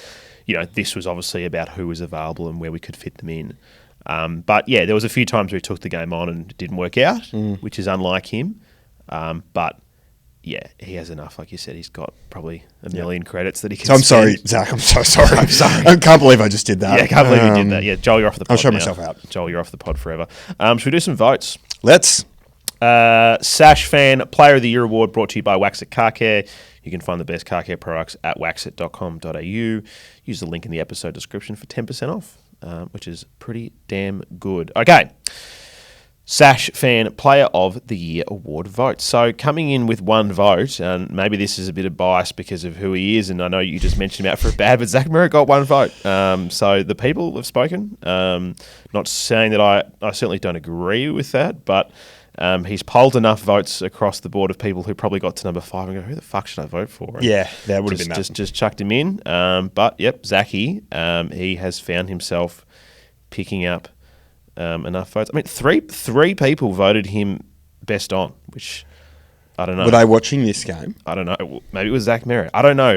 you know, this was obviously about who was available and where we could fit them in. But yeah, there was a few times where he took the game on and it didn't work out, which is unlike him. But yeah, he has enough. Like you said, he's got probably a million credits that he can. So I'm spend. sorry, Zach. I'm so sorry. I'm sorry. I can't believe I just did that. Yeah, I can't believe you did that. Yeah, Joel, you're off the pod. I'll show now. myself out. Joel, you're off the pod forever. Should we do some votes? Let's. Sash Fan Player of the Year Award brought to you by Waxit Car Care. You can find the best car care products at waxit.com.au. Use the link in the episode description for 10% off, which is pretty damn good. Okay. Sash Fan Player of the Year Award vote. So coming in with one vote, and maybe this is a bit of bias because of who he is, and I know you just mentioned him out for a bad, but Zach Merritt got one vote. So the people have spoken. Not saying that I certainly don't agree with that, but he's polled enough votes across the board of people who probably got to number 5 and go, who the fuck should I vote for? And yeah, that would have been that. Just chucked him in. But, yep, Zachy, he has found himself picking up enough votes. I mean, three people voted him best on, which I don't know. Were they watching this game? I don't know. Maybe it was Zach Merritt. I don't know.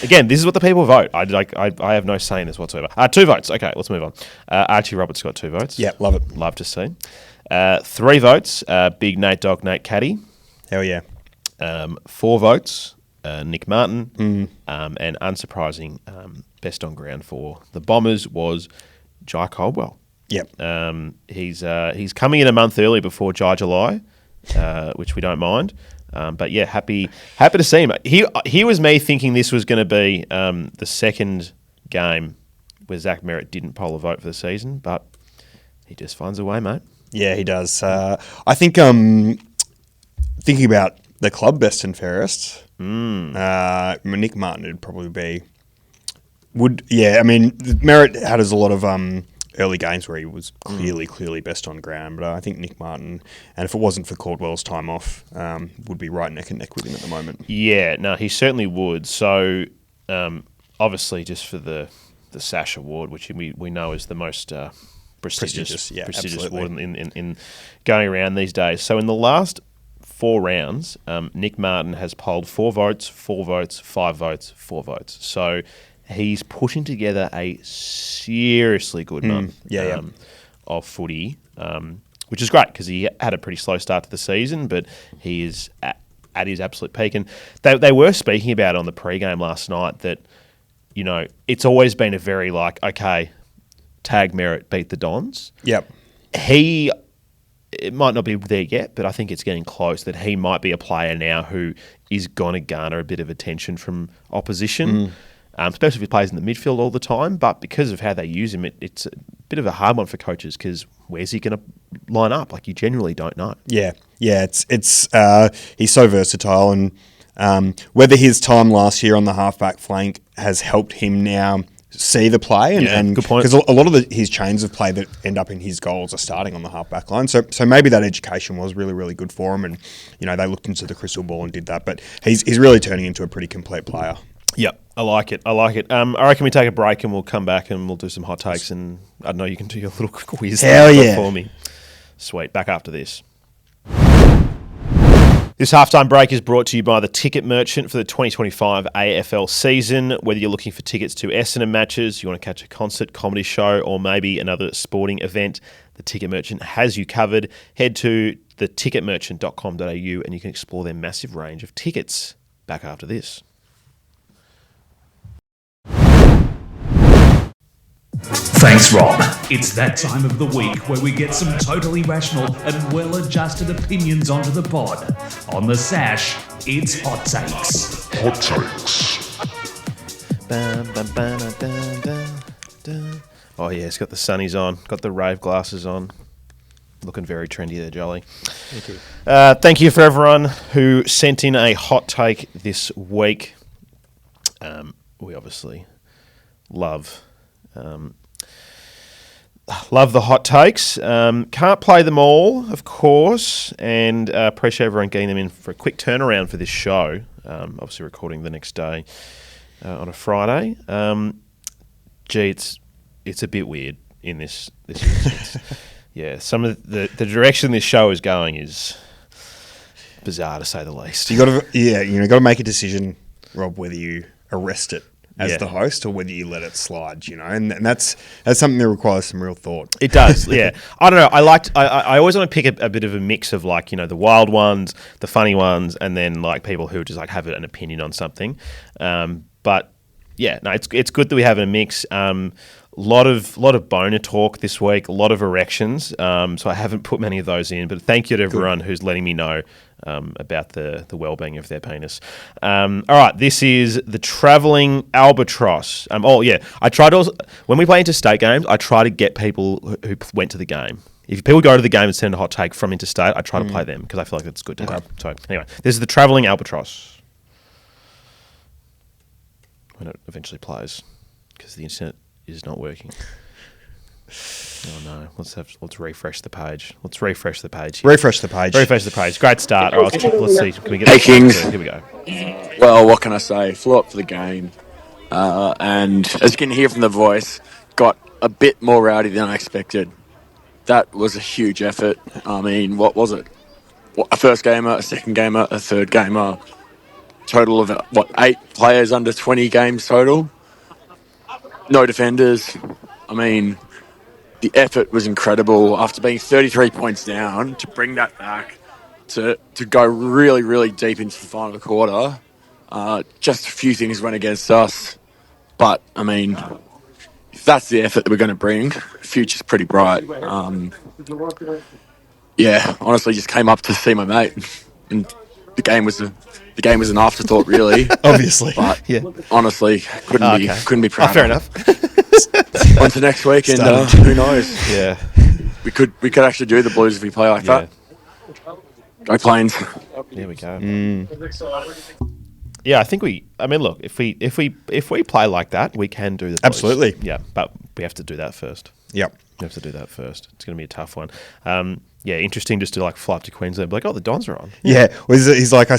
Again, this is what the people vote. I have no say in this whatsoever. 2 votes. Okay, let's move on. Archie Roberts got 2 votes. Yeah, love it. Love to see. 3 votes, Big Nate Dog Nate Caddy. Hell yeah. 4 votes, Nick Martin. And unsurprising, best on ground for the Bombers was Jai Caldwell. Yep. He's coming in a month early before July, which we don't mind. But yeah, happy to see him. Here was me thinking this was going to be the second game where Zach Merritt didn't poll a vote for the season, but he just finds a way, mate. Yeah, he does. I think thinking about the club best and fairest, Nick Martin would probably be. I mean, Merritt had us a lot of early games where he was clearly best on ground, but I think Nick Martin, and if it wasn't for Caldwell's time off, would be right neck and neck with him at the moment. Yeah, no, he certainly would. So obviously, just for the Sash Award, which we know is the most prestigious award in going around these days. So in the last 4 rounds, Nick Martin has polled 4 votes, 4 votes, 5 votes, 4 votes. So he's putting together a seriously good month of footy, which is great because he had a pretty slow start to the season, but he is at his absolute peak. And they were speaking about on the pre-game last night that, you know, it's always been a very okay, tag Merritt, beat the Dons. Yep. It might not be there yet, but I think it's getting close that he might be a player now who is going to garner a bit of attention from opposition, especially if he plays in the midfield all the time. But because of how they use him, it's a bit of a hard one for coaches because where's he going to line up? You generally don't know. Yeah. It's he's so versatile, and whether his time last year on the halfback flank has helped him now see the play, and good point, because a lot of his chains of play that end up in his goals are starting on the halfback line. So maybe that education was really, really good for him, and they looked into the crystal ball and did that. But he's really turning into a pretty complete player. Yep, I like it. I reckon we take a break and we'll come back and we'll do some hot takes, and I don't know, you can do your little quiz for me. Sweet. Back after this. This halftime break is brought to you by the Ticket Merchant for the 2025 AFL season. Whether you're looking for tickets to Essendon matches, you want to catch a concert, comedy show, or maybe another sporting event, the Ticket Merchant has you covered. Head to theticketmerchant.com.au and you can explore their massive range of tickets. Back after this. Thanks, Rob. It's that time of the week where we get some totally rational and well-adjusted opinions onto the pod. On the Sash, it's Hot Takes. Hot Takes. Oh yeah, it's got the sunnies on, got the rave glasses on. Looking very trendy there, Jolly. Thank you. Thank you for everyone who sent in a hot take this week. We obviously love the hot takes. Can't play them all, of course, and appreciate everyone getting them in for a quick turnaround for this show. Obviously recording the next day on a Friday. It's a bit weird in this instance. Yeah, some of the direction this show is going is bizarre to say the least. You got to make a decision, Rob, whether you arrest it as the host, or whether you let it slide, and that's something that requires some real thought. It does, yeah. I don't know. I always want to pick a bit of a mix of like, the wild ones, the funny ones, and then like people who just like have an opinion on something. But yeah, no, it's good that we have a mix. Lot of boner talk this week, a lot of erections. So I haven't put many of those in, but thank you to everyone who's letting me know about the well-being of their penis. All right, this is the travelling albatross. I try to when we play interstate games, I try to get people who went to the game. If people go to the game and send a hot take from interstate, I try to play them because I feel like it's good to have. So anyway, this is the travelling albatross. When it eventually plays, because the internet is not working. Oh no! Let's refresh the page. Let's refresh the page. Here. Refresh the page. Great start. All right, let's see. Can we get? Hey Kings. Here we go. Well, what can I say? Flew up for the game, and as you can hear from the voice, got a bit more rowdy than I expected. That was a huge effort. I mean, what was it? A first gamer, a second gamer, a third gamer. Total of 8 players under 20 games total. No defenders. I mean, the effort was incredible. After being 33 points down, to bring that back, to go really, really deep into the final quarter, just a few things went against us. But, I mean, if that's the effort that we're going to bring, the future's pretty bright. Honestly, just came up to see my mate. And the game was an afterthought, really. Obviously. But Yeah. honestly, couldn't be prouder. Fair enough. On to next week, and who knows? Yeah. We could actually do the Blues if we play like that. Go Plains. There we go. Yeah, I think look, if we play like that, we can do the Blues. Absolutely. Yeah, but we have to do that first. Yep. We have to do that first. It's going to be a tough one. Interesting just to like fly up to Queensland and be like, oh, the Dons are on. Yeah. Well, he's like, he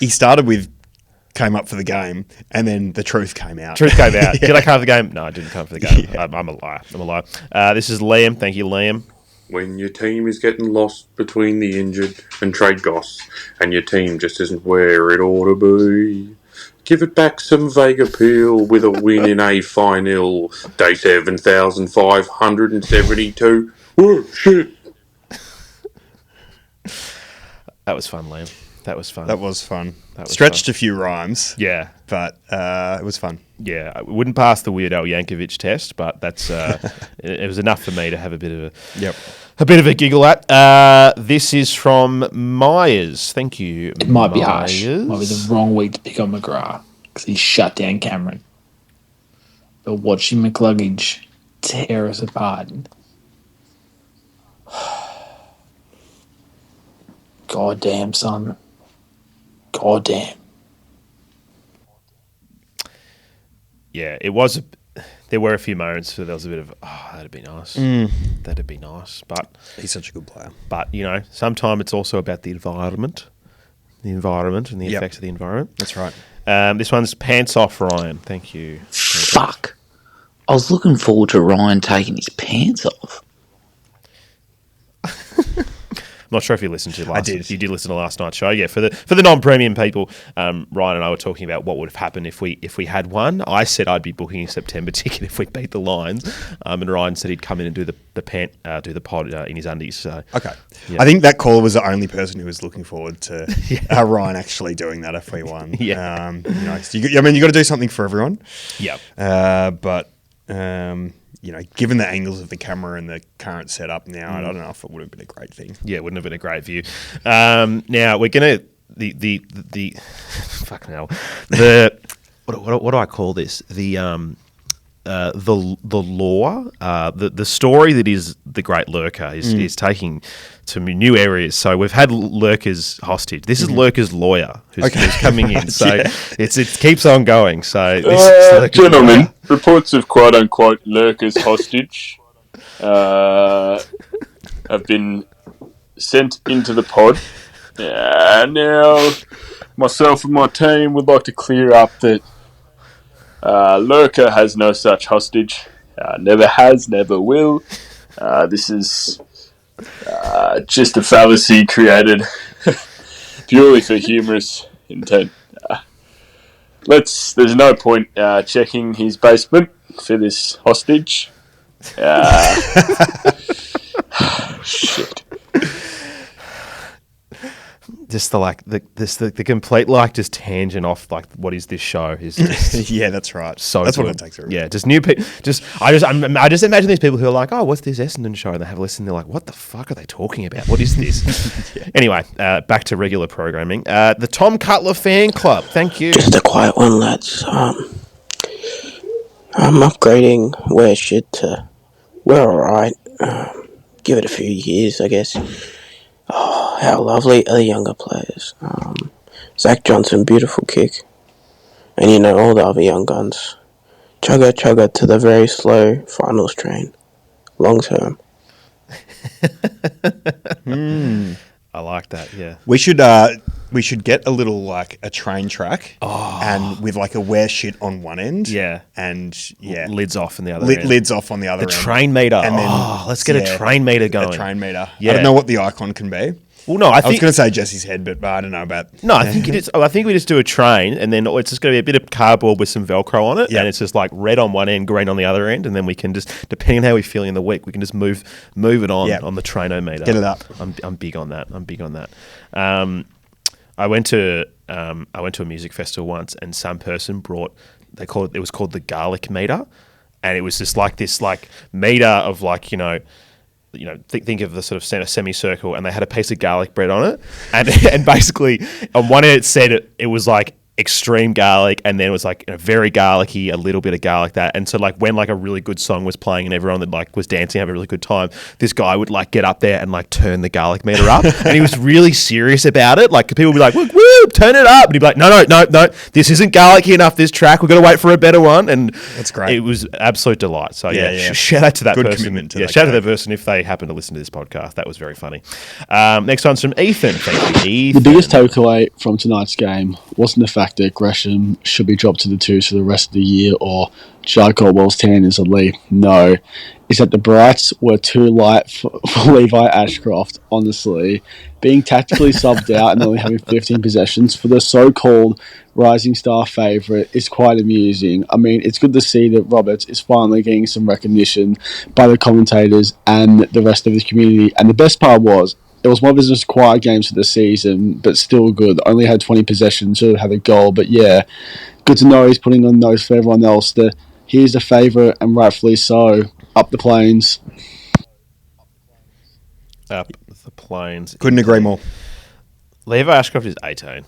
started with came up for the game, and then the truth came out. Did I come for the game? No, I didn't come for the game. Yeah. I'm a liar. This is Liam. Thank you, Liam. When your team is getting lost between the injured and trade goss, and your team just isn't where it ought to be, give it back some Vega Peel with a win in a final. Day 7,572. Whoa, shit. That was fun, Liam. That was fun. Stretched a few rhymes. Yeah. But it was fun. Yeah, I wouldn't pass the Weird Al Yankovic test, but that's it was enough for me to have a bit of a giggle at. This is from Myers. Thank you. It might be harsh. Might be the wrong week to pick on McGrath because he shut down Cameron. But watching McCluggage tear us apart. God damn, son. God damn. Yeah, it was. There were a few moments where there was a bit of, that'd be nice. That'd be nice. But he's such a good player. But, sometimes it's also about the environment and the effects of the environment. That's right. This one's Pants Off Ryan. Thank you. Fuck. I was looking forward to Ryan taking his pants off. I'm not sure if you listened to I did. You did listen to last night's show. Yeah, for the non-premium people, Ryan and I were talking about what would have happened if we had one. I said I'd be booking a September ticket if we beat the Lions, and Ryan said he'd come in and do the pod in his undies. So okay, yeah. I think that caller was the only person who was looking forward to Ryan actually doing that if we won. Yeah, you got to do something for everyone. Yeah, but. Given the angles of the camera and the current setup now, I don't know if it would have been a great thing. Yeah, it wouldn't have been a great view. Now we're gonna the fucking hell. What do I call this? The lore, the story that is the great Lurker is taking to new areas. So we've had Lurker's hostage. This is Lurker's lawyer who's coming in. So it keeps on going. So this is gentlemen, lawyer. Reports of quote unquote Lurker's hostage have been sent into the pod. Now myself and my team would like to clear up that Lurker has no such hostage. Never has, never will. This is just a fallacy created purely for humorous intent. There's no point checking his basement for this hostage. Shit. Just the complete just tangent off what is this show is just yeah, that's right. So that's good. what it takes. Yeah, just new people. I just imagine these people who are like, oh, what's this Essendon show? And they have a listen. They're like, what the fuck are they talking about? What is this? Yeah. Anyway, back to regular programming. The Tom Cutler fan club. Thank you. Just a quiet one, lads. I'm upgrading. We're shit to we're alright. Give it a few years, I guess. Oh, how lovely are the younger players. Zach Johnson, beautiful kick. And all the other young guns. Chugga to the very slow finals train. Long term. I like that, yeah. We should get a little a train track and with a wear shit on one end. Yeah. And lids off on the other end. Lids off on the other end. The train meter. And then, let's get a train meter going. A train meter. Yeah. I don't know what the icon can be. Well, no, I was going to say Jesse's head, but I don't know about... No, I think we just do a train, and then it's just going to be a bit of cardboard with some Velcro on it, and it's just red on one end, green on the other end, and then we can just, depending on how we're feeling in the week, we can just move it on the trainometer. Get it up. I'm big on that. I went to a music festival once, and some person brought, it was called the garlic meter, and it was just this meter of think of the sort of semicircle, and they had a piece of garlic bread on it, and basically on one end it said it was extreme garlic, and then it was very garlicky, a little bit of garlic that, and so when a really good song was playing and everyone that was dancing, have a really good time, this guy would get up there and turn the garlic meter up, and he was really serious about it. People would be like, woo, turn it up, and he'd be like, no, this isn't garlicky enough. This track, we've got to wait for a better one, and that's great. It was absolute delight. So shout out to that good person. Commitment to shout out to that person if they happen to listen to this podcast. That was very funny. Next one's from Ethan. Thank you, Ethan. The biggest takeaway from tonight's game wasn't the fact that Gresham should be dropped to the twos for the rest of the year or Judd Caldwell's 10 is a lead. No. Is that the Brights were too light for Levi Ashcroft, honestly. Being tactically subbed out and only having 15 possessions for the so-called rising star favourite is quite amusing. I mean, it's good to see that Roberts is finally getting some recognition by the commentators and the rest of the community. And the best part was, it was one of his quiet games for the season, but still good. Only had 20 possessions, should have had a goal. But yeah, good to know he's putting on notes for everyone else that he is the favourite, and rightfully so. Up the Plains. Up the Plains. Couldn't agree more. Levi Ashcroft is 18.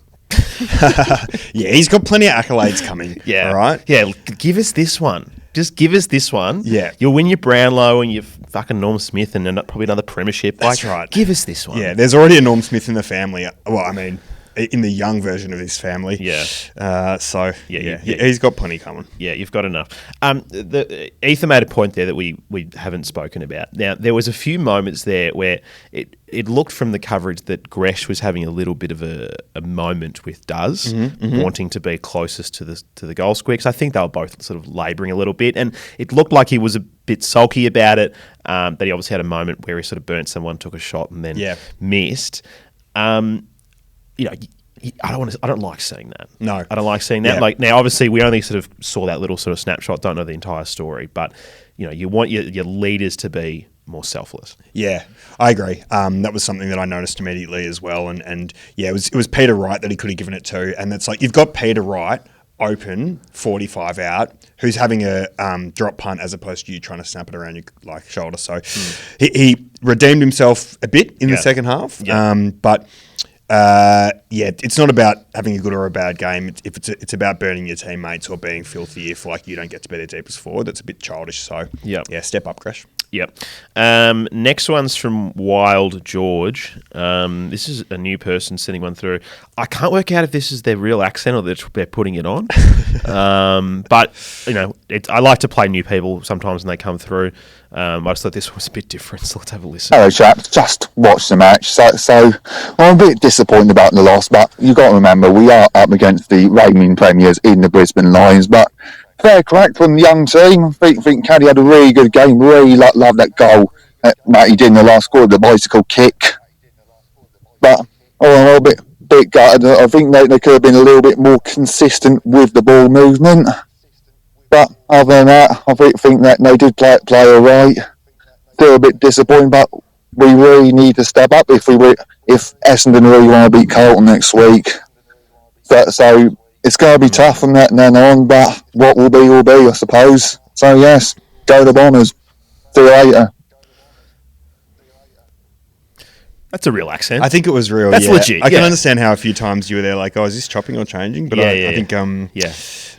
Yeah, he's got plenty of accolades coming. Yeah. All right? Yeah, give us this one. Just give us this one. Yeah. You'll win your Brownlow and your fucking Norm Smith and probably another premiership. That's right. Give us this one. Yeah, there's already a Norm Smith in the family. Well, I mean, in the young version of his family. Yeah. He's got plenty coming. Yeah, you've got enough. Ethan made a point there that we haven't spoken about. Now, there was a few moments there where it looked from the coverage that Gresh was having a little bit of a moment with Duz, wanting to be closest to the goal square, because I think they were both sort of labouring a little bit, and it looked like he was a bit sulky about it, that he obviously had a moment where he sort of burnt someone, took a shot, and then missed. I don't like seeing that. No. I don't like seeing that. Yeah. Now, obviously, we only sort of saw that little sort of snapshot, don't know the entire story, but, you want your leaders to be more selfless. Yeah, I agree. That was something that I noticed immediately as well. And it was Peter Wright that he could have given it to. And it's you've got Peter Wright open, 45 out, who's having a drop punt as opposed to you trying to snap it around your shoulder. So he redeemed himself a bit in the second half. Yeah. But it's not about having a good or a bad game. It's about burning your teammates or being filthy if you don't get to be the deepest forward. That's a bit childish. So step up, Crash. Yep. Next one's from Wild George. This is a new person sending one through. I can't work out if this is their real accent or they're putting it on. But I like to play new people sometimes when they come through. I just thought this was a bit different, so let's have a listen. Hello, chaps. Just watched the match, so I'm a bit disappointed about the loss, but you've got to remember we are up against the reigning premiers in the Brisbane Lions, but fair crack from the young team. I think Caddy had a really good game. Really love that goal that he did in the last quarter, the bicycle kick. But a bit bit gutted. I think they could have been a little bit more consistent with the ball movement. But other than that, I think that they did play all right. Still a bit disappointing, but we really need to step up if Essendon really want to beat Carlton next week. So it's going to be tough from that then on, but what will be, I suppose. So yes, go the Bombers. See you later. That's a real accent. I think it was real. That's legit. I can understand how a few times you were there like, oh, is this chopping or changing? But I think,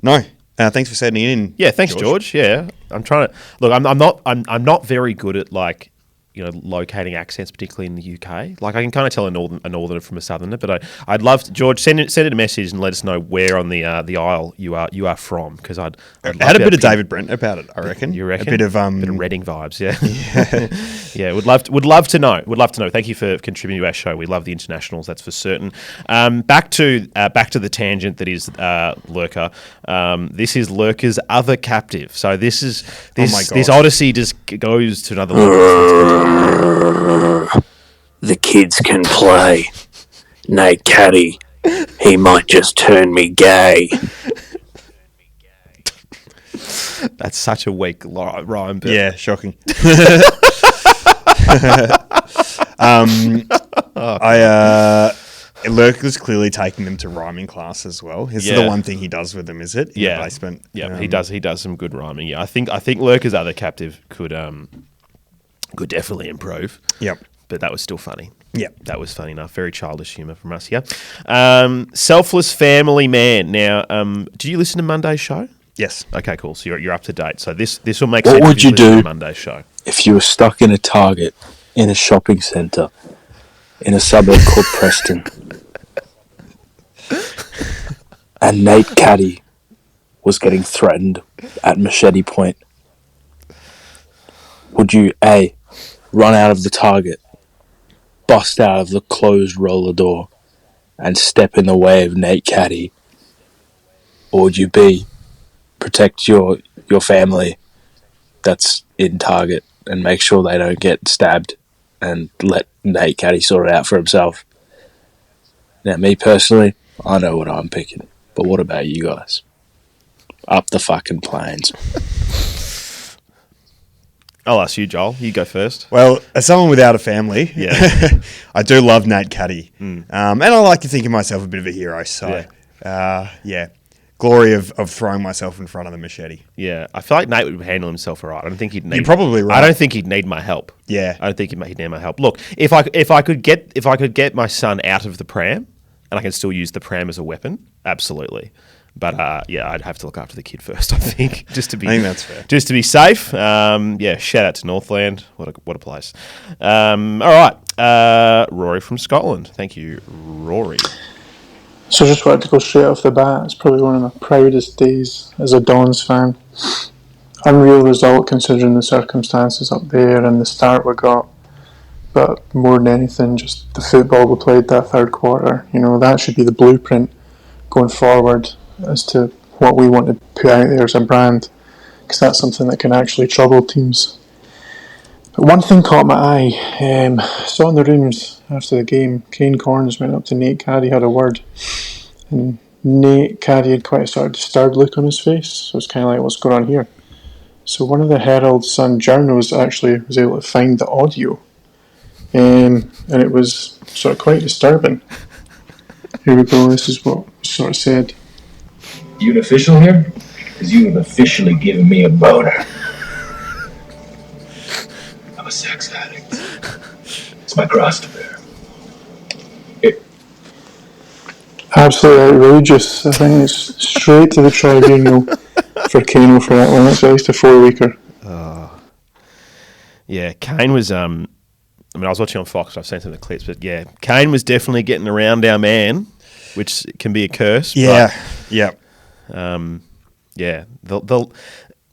no. Thanks for setting it in. Yeah, thanks, George. Yeah, I'm trying to look. I'm not very good at like locating accents, particularly in the UK. Like I can kind of tell a northerner from a southerner, but I'd love to, George, send it a message and let us know where on the aisle you are from, because I'd had a bit of David Brent about it. I reckon. You reckon? A bit of Reading vibes. Yeah. Would love to know. Thank you for contributing to our show. We love the internationals, that's for certain. Back to the tangent that is Lurker. This is Lurker's other captive. So this odyssey just goes to another level. The kids can play. Nate Caddy, he might just turn me gay. That's such a weak rhyme. But yeah, shocking. Lurker's clearly taking them to rhyming class as well. Is the one thing he does with them, is it? In the basement. Yeah, he does some good rhyming. Yeah, I think Lurker's other captive could definitely improve. Yep. But that was still funny. Yep. That was funny enough. Very childish humour from us here. Selfless Family Man. Now, do you listen to Monday's show? Yes. Okay, cool. So you're up to date. So this will make sense. What would you do Monday's show if you were stuck in a Target in a shopping centre in a suburb called Preston, and Nate Caddy was getting threatened at machete point? Would you A, run out of the Target, bust out of the closed roller door, and step in the way of Nate Caddy? Or would you B, protect your family that's in Target and make sure they don't get stabbed and let Nate Caddy sort it out for himself? Now, me personally, I know what I'm picking. But what about you guys? Up the fucking plains. I'll ask you, Joel. You go first. Well, as someone without a family, yeah, I do love Nate Caddy. And I like to think of myself a bit of a hero. So, glory of throwing myself in front of the machete. Yeah, I feel like Nate would handle himself all right. I don't think he'd need. You're probably right. I don't think he'd need my help. Yeah, I don't think he'd need my help. Look, if I could get my son out of the pram, and I can still use the pram as a weapon, absolutely. But I'd have to look after the kid first. I think I think that's fair. Just to be safe. Shout out to Northland. What a place. All right, Rory from Scotland. Thank you, Rory. So just wanted to go straight off the bat. It's probably one of my proudest days as a Dons fan. Unreal result considering the circumstances up there and the start we got. But more than anything, just the football we played that third quarter. That should be the blueprint going forward as to what we want to put out there as a brand, because that's something that can actually trouble teams. But one thing caught my eye. Saw in the rooms after the game, Kane Corns went up to Nate Caddy, had a word, and Nate Caddy had quite a sort of disturbed look on his face, so it's kind of like, what's going on here? So one of the Herald Sun journals actually was able to find the audio, and it was sort of quite disturbing. Here we go, this is what was sort of said. You an official here? Because you have officially given me a boner. I'm a sex addict. It's my cross to bear. Absolutely outrageous. I think it's straight to the tribunal for Kane for that one. That's at least a 4-weeker. Yeah, Kane was... I was watching on Fox, I've seen some of the clips, but yeah, Kane was definitely getting around our man, which can be a curse. Yeah,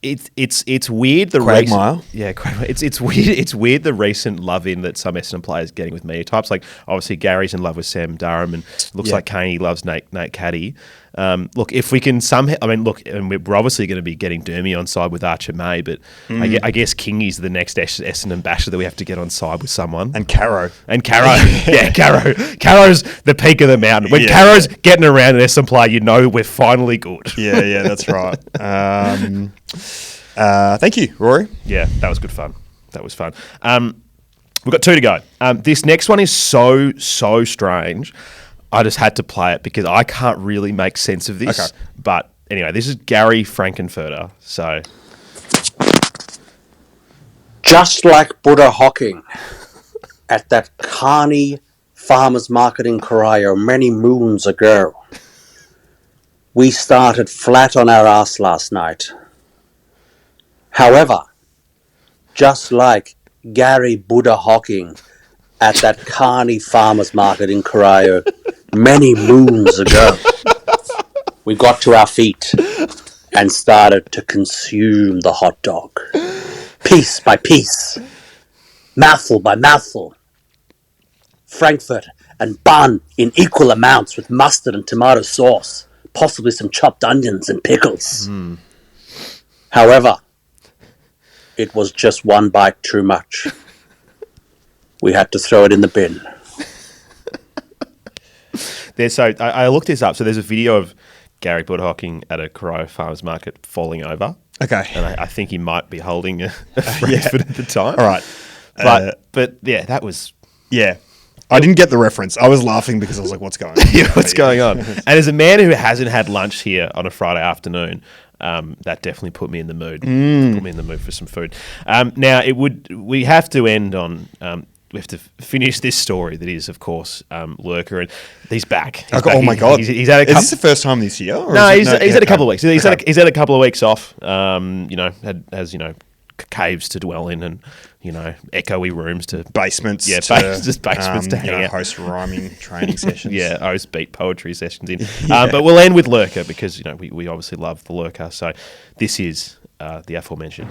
It's weird the Quagmire. It's weird. It's weird the recent love in that some Essendon players are getting with media types. Like obviously Gary's in love with Sam Durham, and looks like Kane loves Nate Caddy. Look, if we can somehow, and we're obviously going to be getting Dermy on side with Archer May, but I guess Kingy's the next Essendon basher that we have to get on side with someone. And Caro. Yeah, Caro. Caro's the peak of the mountain. When Caro's getting around an Essendon player, you know we're finally good. Yeah, that's right. Thank you, Rory. Yeah, that was good fun. That was fun. We've got 2 to go. This next one is so strange. I just had to play it because I can't really make sense of this. Okay. But anyway, this is Gary Frankenfurter. So, just like Buddha Hocking at that Carney Farmers Market in Corio many moons ago, we started flat on our ass last night. However, just like Gary Buddha Hocking at that Carney Farmers Market in Corio many moons ago, we got to our feet and started to consume the hot dog. Piece by piece, mouthful by mouthful. Frankfurt and bun in equal amounts with mustard and tomato sauce, possibly some chopped onions and pickles. However, it was just one bite too much. We had to throw it in the bin. I looked this up. So there's a video of Gary Budhocking at a Corio Farmers Market falling over. Okay. And I think he might be holding a Frankfurt at the time. All right. But yeah, that was... Yeah. I didn't get the reference. I was laughing because I was like, what's going on? What's going on? And as a man who hasn't had lunch here on a Friday afternoon, that definitely put me in the mood. Put me in the mood for some food. Now, we have to end on... we have to finish this story that is, of course, Lurker, and he's back. Oh my God! He's had a couple. Is this the first time this year? No, he's had a couple of weeks. He's had a couple of weeks off. Has caves to dwell in, and echoey rooms to basements. Yeah, just basements to hang out. Host ryming training sessions. Yeah, host beat poetry sessions in. But we'll end with Lurker because we obviously love the Lurker. So this is the aforementioned.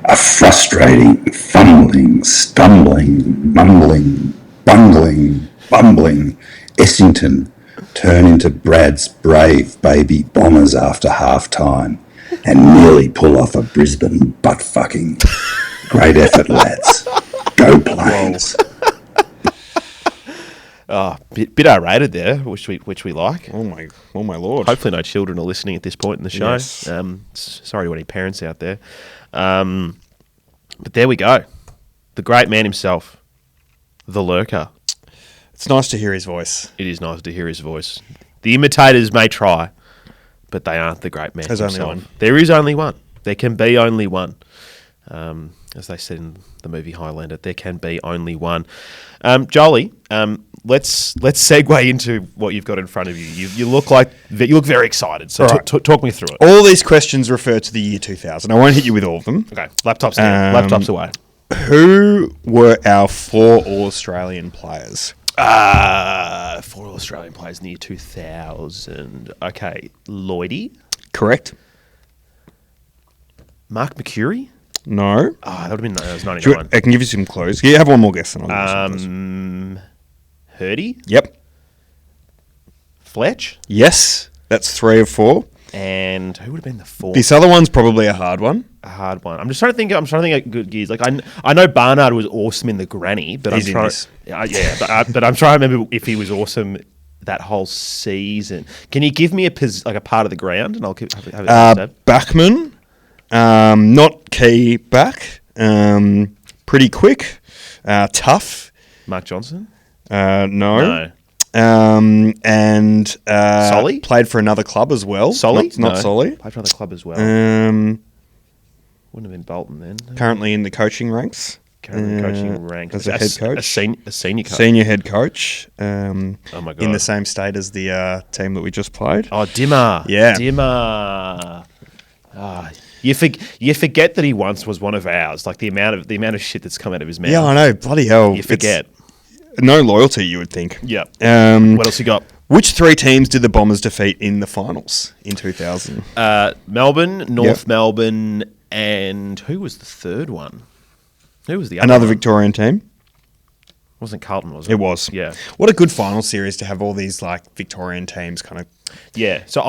A frustrating, fumbling, stumbling, mumbling, bungling, bumbling Essendon turn into Brad's brave baby Bombers after half-time and nearly pull off a Brisbane butt-fucking. Great effort, lads. Go Plains. Bit R-rated there, which we like. Oh my lord! Hopefully, no children are listening at this point in the show. Yes. Sorry to any parents out there. But there we go. The great man himself, the Lurker. It's nice to hear his voice. It is nice to hear his voice. The imitators may try, but they aren't the great man himself. There's only one. There is only one. There can be only one. As they said in the movie Highlander, there can be only one. Jolie, let's segue into what you've got in front of you. You look very excited. So talk me through it. All these questions refer to the year 2000. I won't hit you with all of them. Okay, laptops away. Who were our 4 All-Australian players? 4 Australian players in the year 2000. Okay, Lloydie. Correct. Mark McCurry. No. That would have been. That was 99. I can give you some clues. You have one more guess. And I'll give you some clues. Hurdy. Yep. Fletch. Yes, that's 3 of 4. And who would have been the 4th? This other one's probably a hard one. I'm just trying to think. I'm trying to think of good gears. Like I know Barnard was awesome in the granny, but He's I'm trying. But I'm trying to remember if he was awesome that whole season. Can you give me a part of the ground, and I'll have a stab? Backman. Not key back. Pretty quick. Tough. Mark Johnson? No. And Solly? Played for another club as well. Solly? Not Solly. Played for another club as well. Wouldn't have been Bolton then. Currently in the coaching ranks. As a head coach. A senior coach. Senior head coach. Oh my God. In the same state as the team that we just played. Oh, Dimmer. Yeah. Dimmer. You forget that he once was one of ours. Like the amount of shit that's come out of his mouth. Yeah, I know. Bloody hell. You forget. No loyalty, you would think. Yeah. What else you got? Which 3 teams did the Bombers defeat in the finals in 2000? Melbourne, North Melbourne, and who was the third one? Who was the other Another one? Victorian team. Wasn't Carlton, was it? It was. Yeah. What a good final series to have all these like Victorian teams kind of. Yeah. So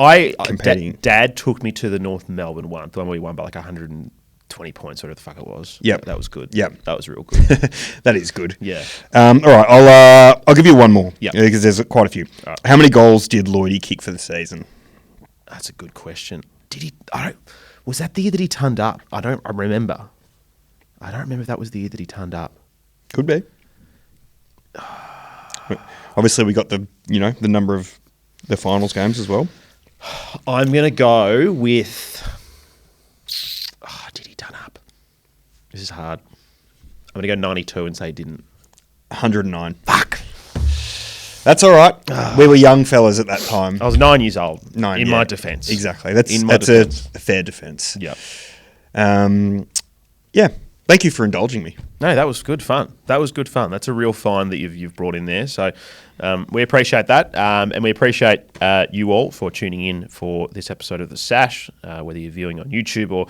competing. Dad took me to the North Melbourne one, the one where we won by like 120 points, whatever the fuck it was. Yep. That was good. Yep. That was real good. That is good. Yeah. All right. I'll give you one more. Yep. Because there's quite a few. Right. How many goals did Lloydie kick for the season? That's a good question. Did he? Was that the year that he turned up? I remember. I don't remember if that was the year that he turned up. Could be. Obviously, we got the number of the finals games as well. I'm gonna go with. Did he turn up? This is hard. I'm gonna go 92 and say he didn't. 109. Fuck. That's all right. We were young fellas at that time. I was 9 years old. In my defence. Exactly. That's a fair defence. Yep. Yeah. Thank you for indulging me. No, that was good fun. That's a real find that you've brought in there. So we appreciate that, and we appreciate you all for tuning in for this episode of The Sash, whether you're viewing on YouTube or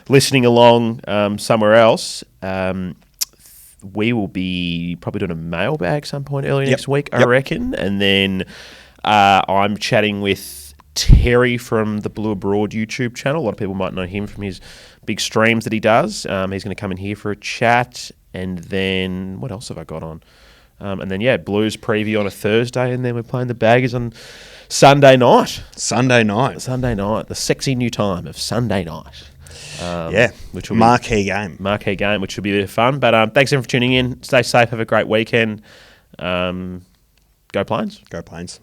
listening along somewhere else. We will be probably doing a mailbag some point early next week, I reckon. And then I'm chatting with Terry from the Blue Abroad YouTube channel. A lot of people might know him from his big streams that he does. He's going to come in here for a chat. And then what else have I got on? And then, Blues preview on a Thursday. And then we're playing the Baggers on Sunday night. Sunday night. The sexy new time of Sunday night. Which will marquee game, which will be a bit of fun. But thanks everyone for tuning in. Stay safe. Have a great weekend. Go Plains. Go Plains.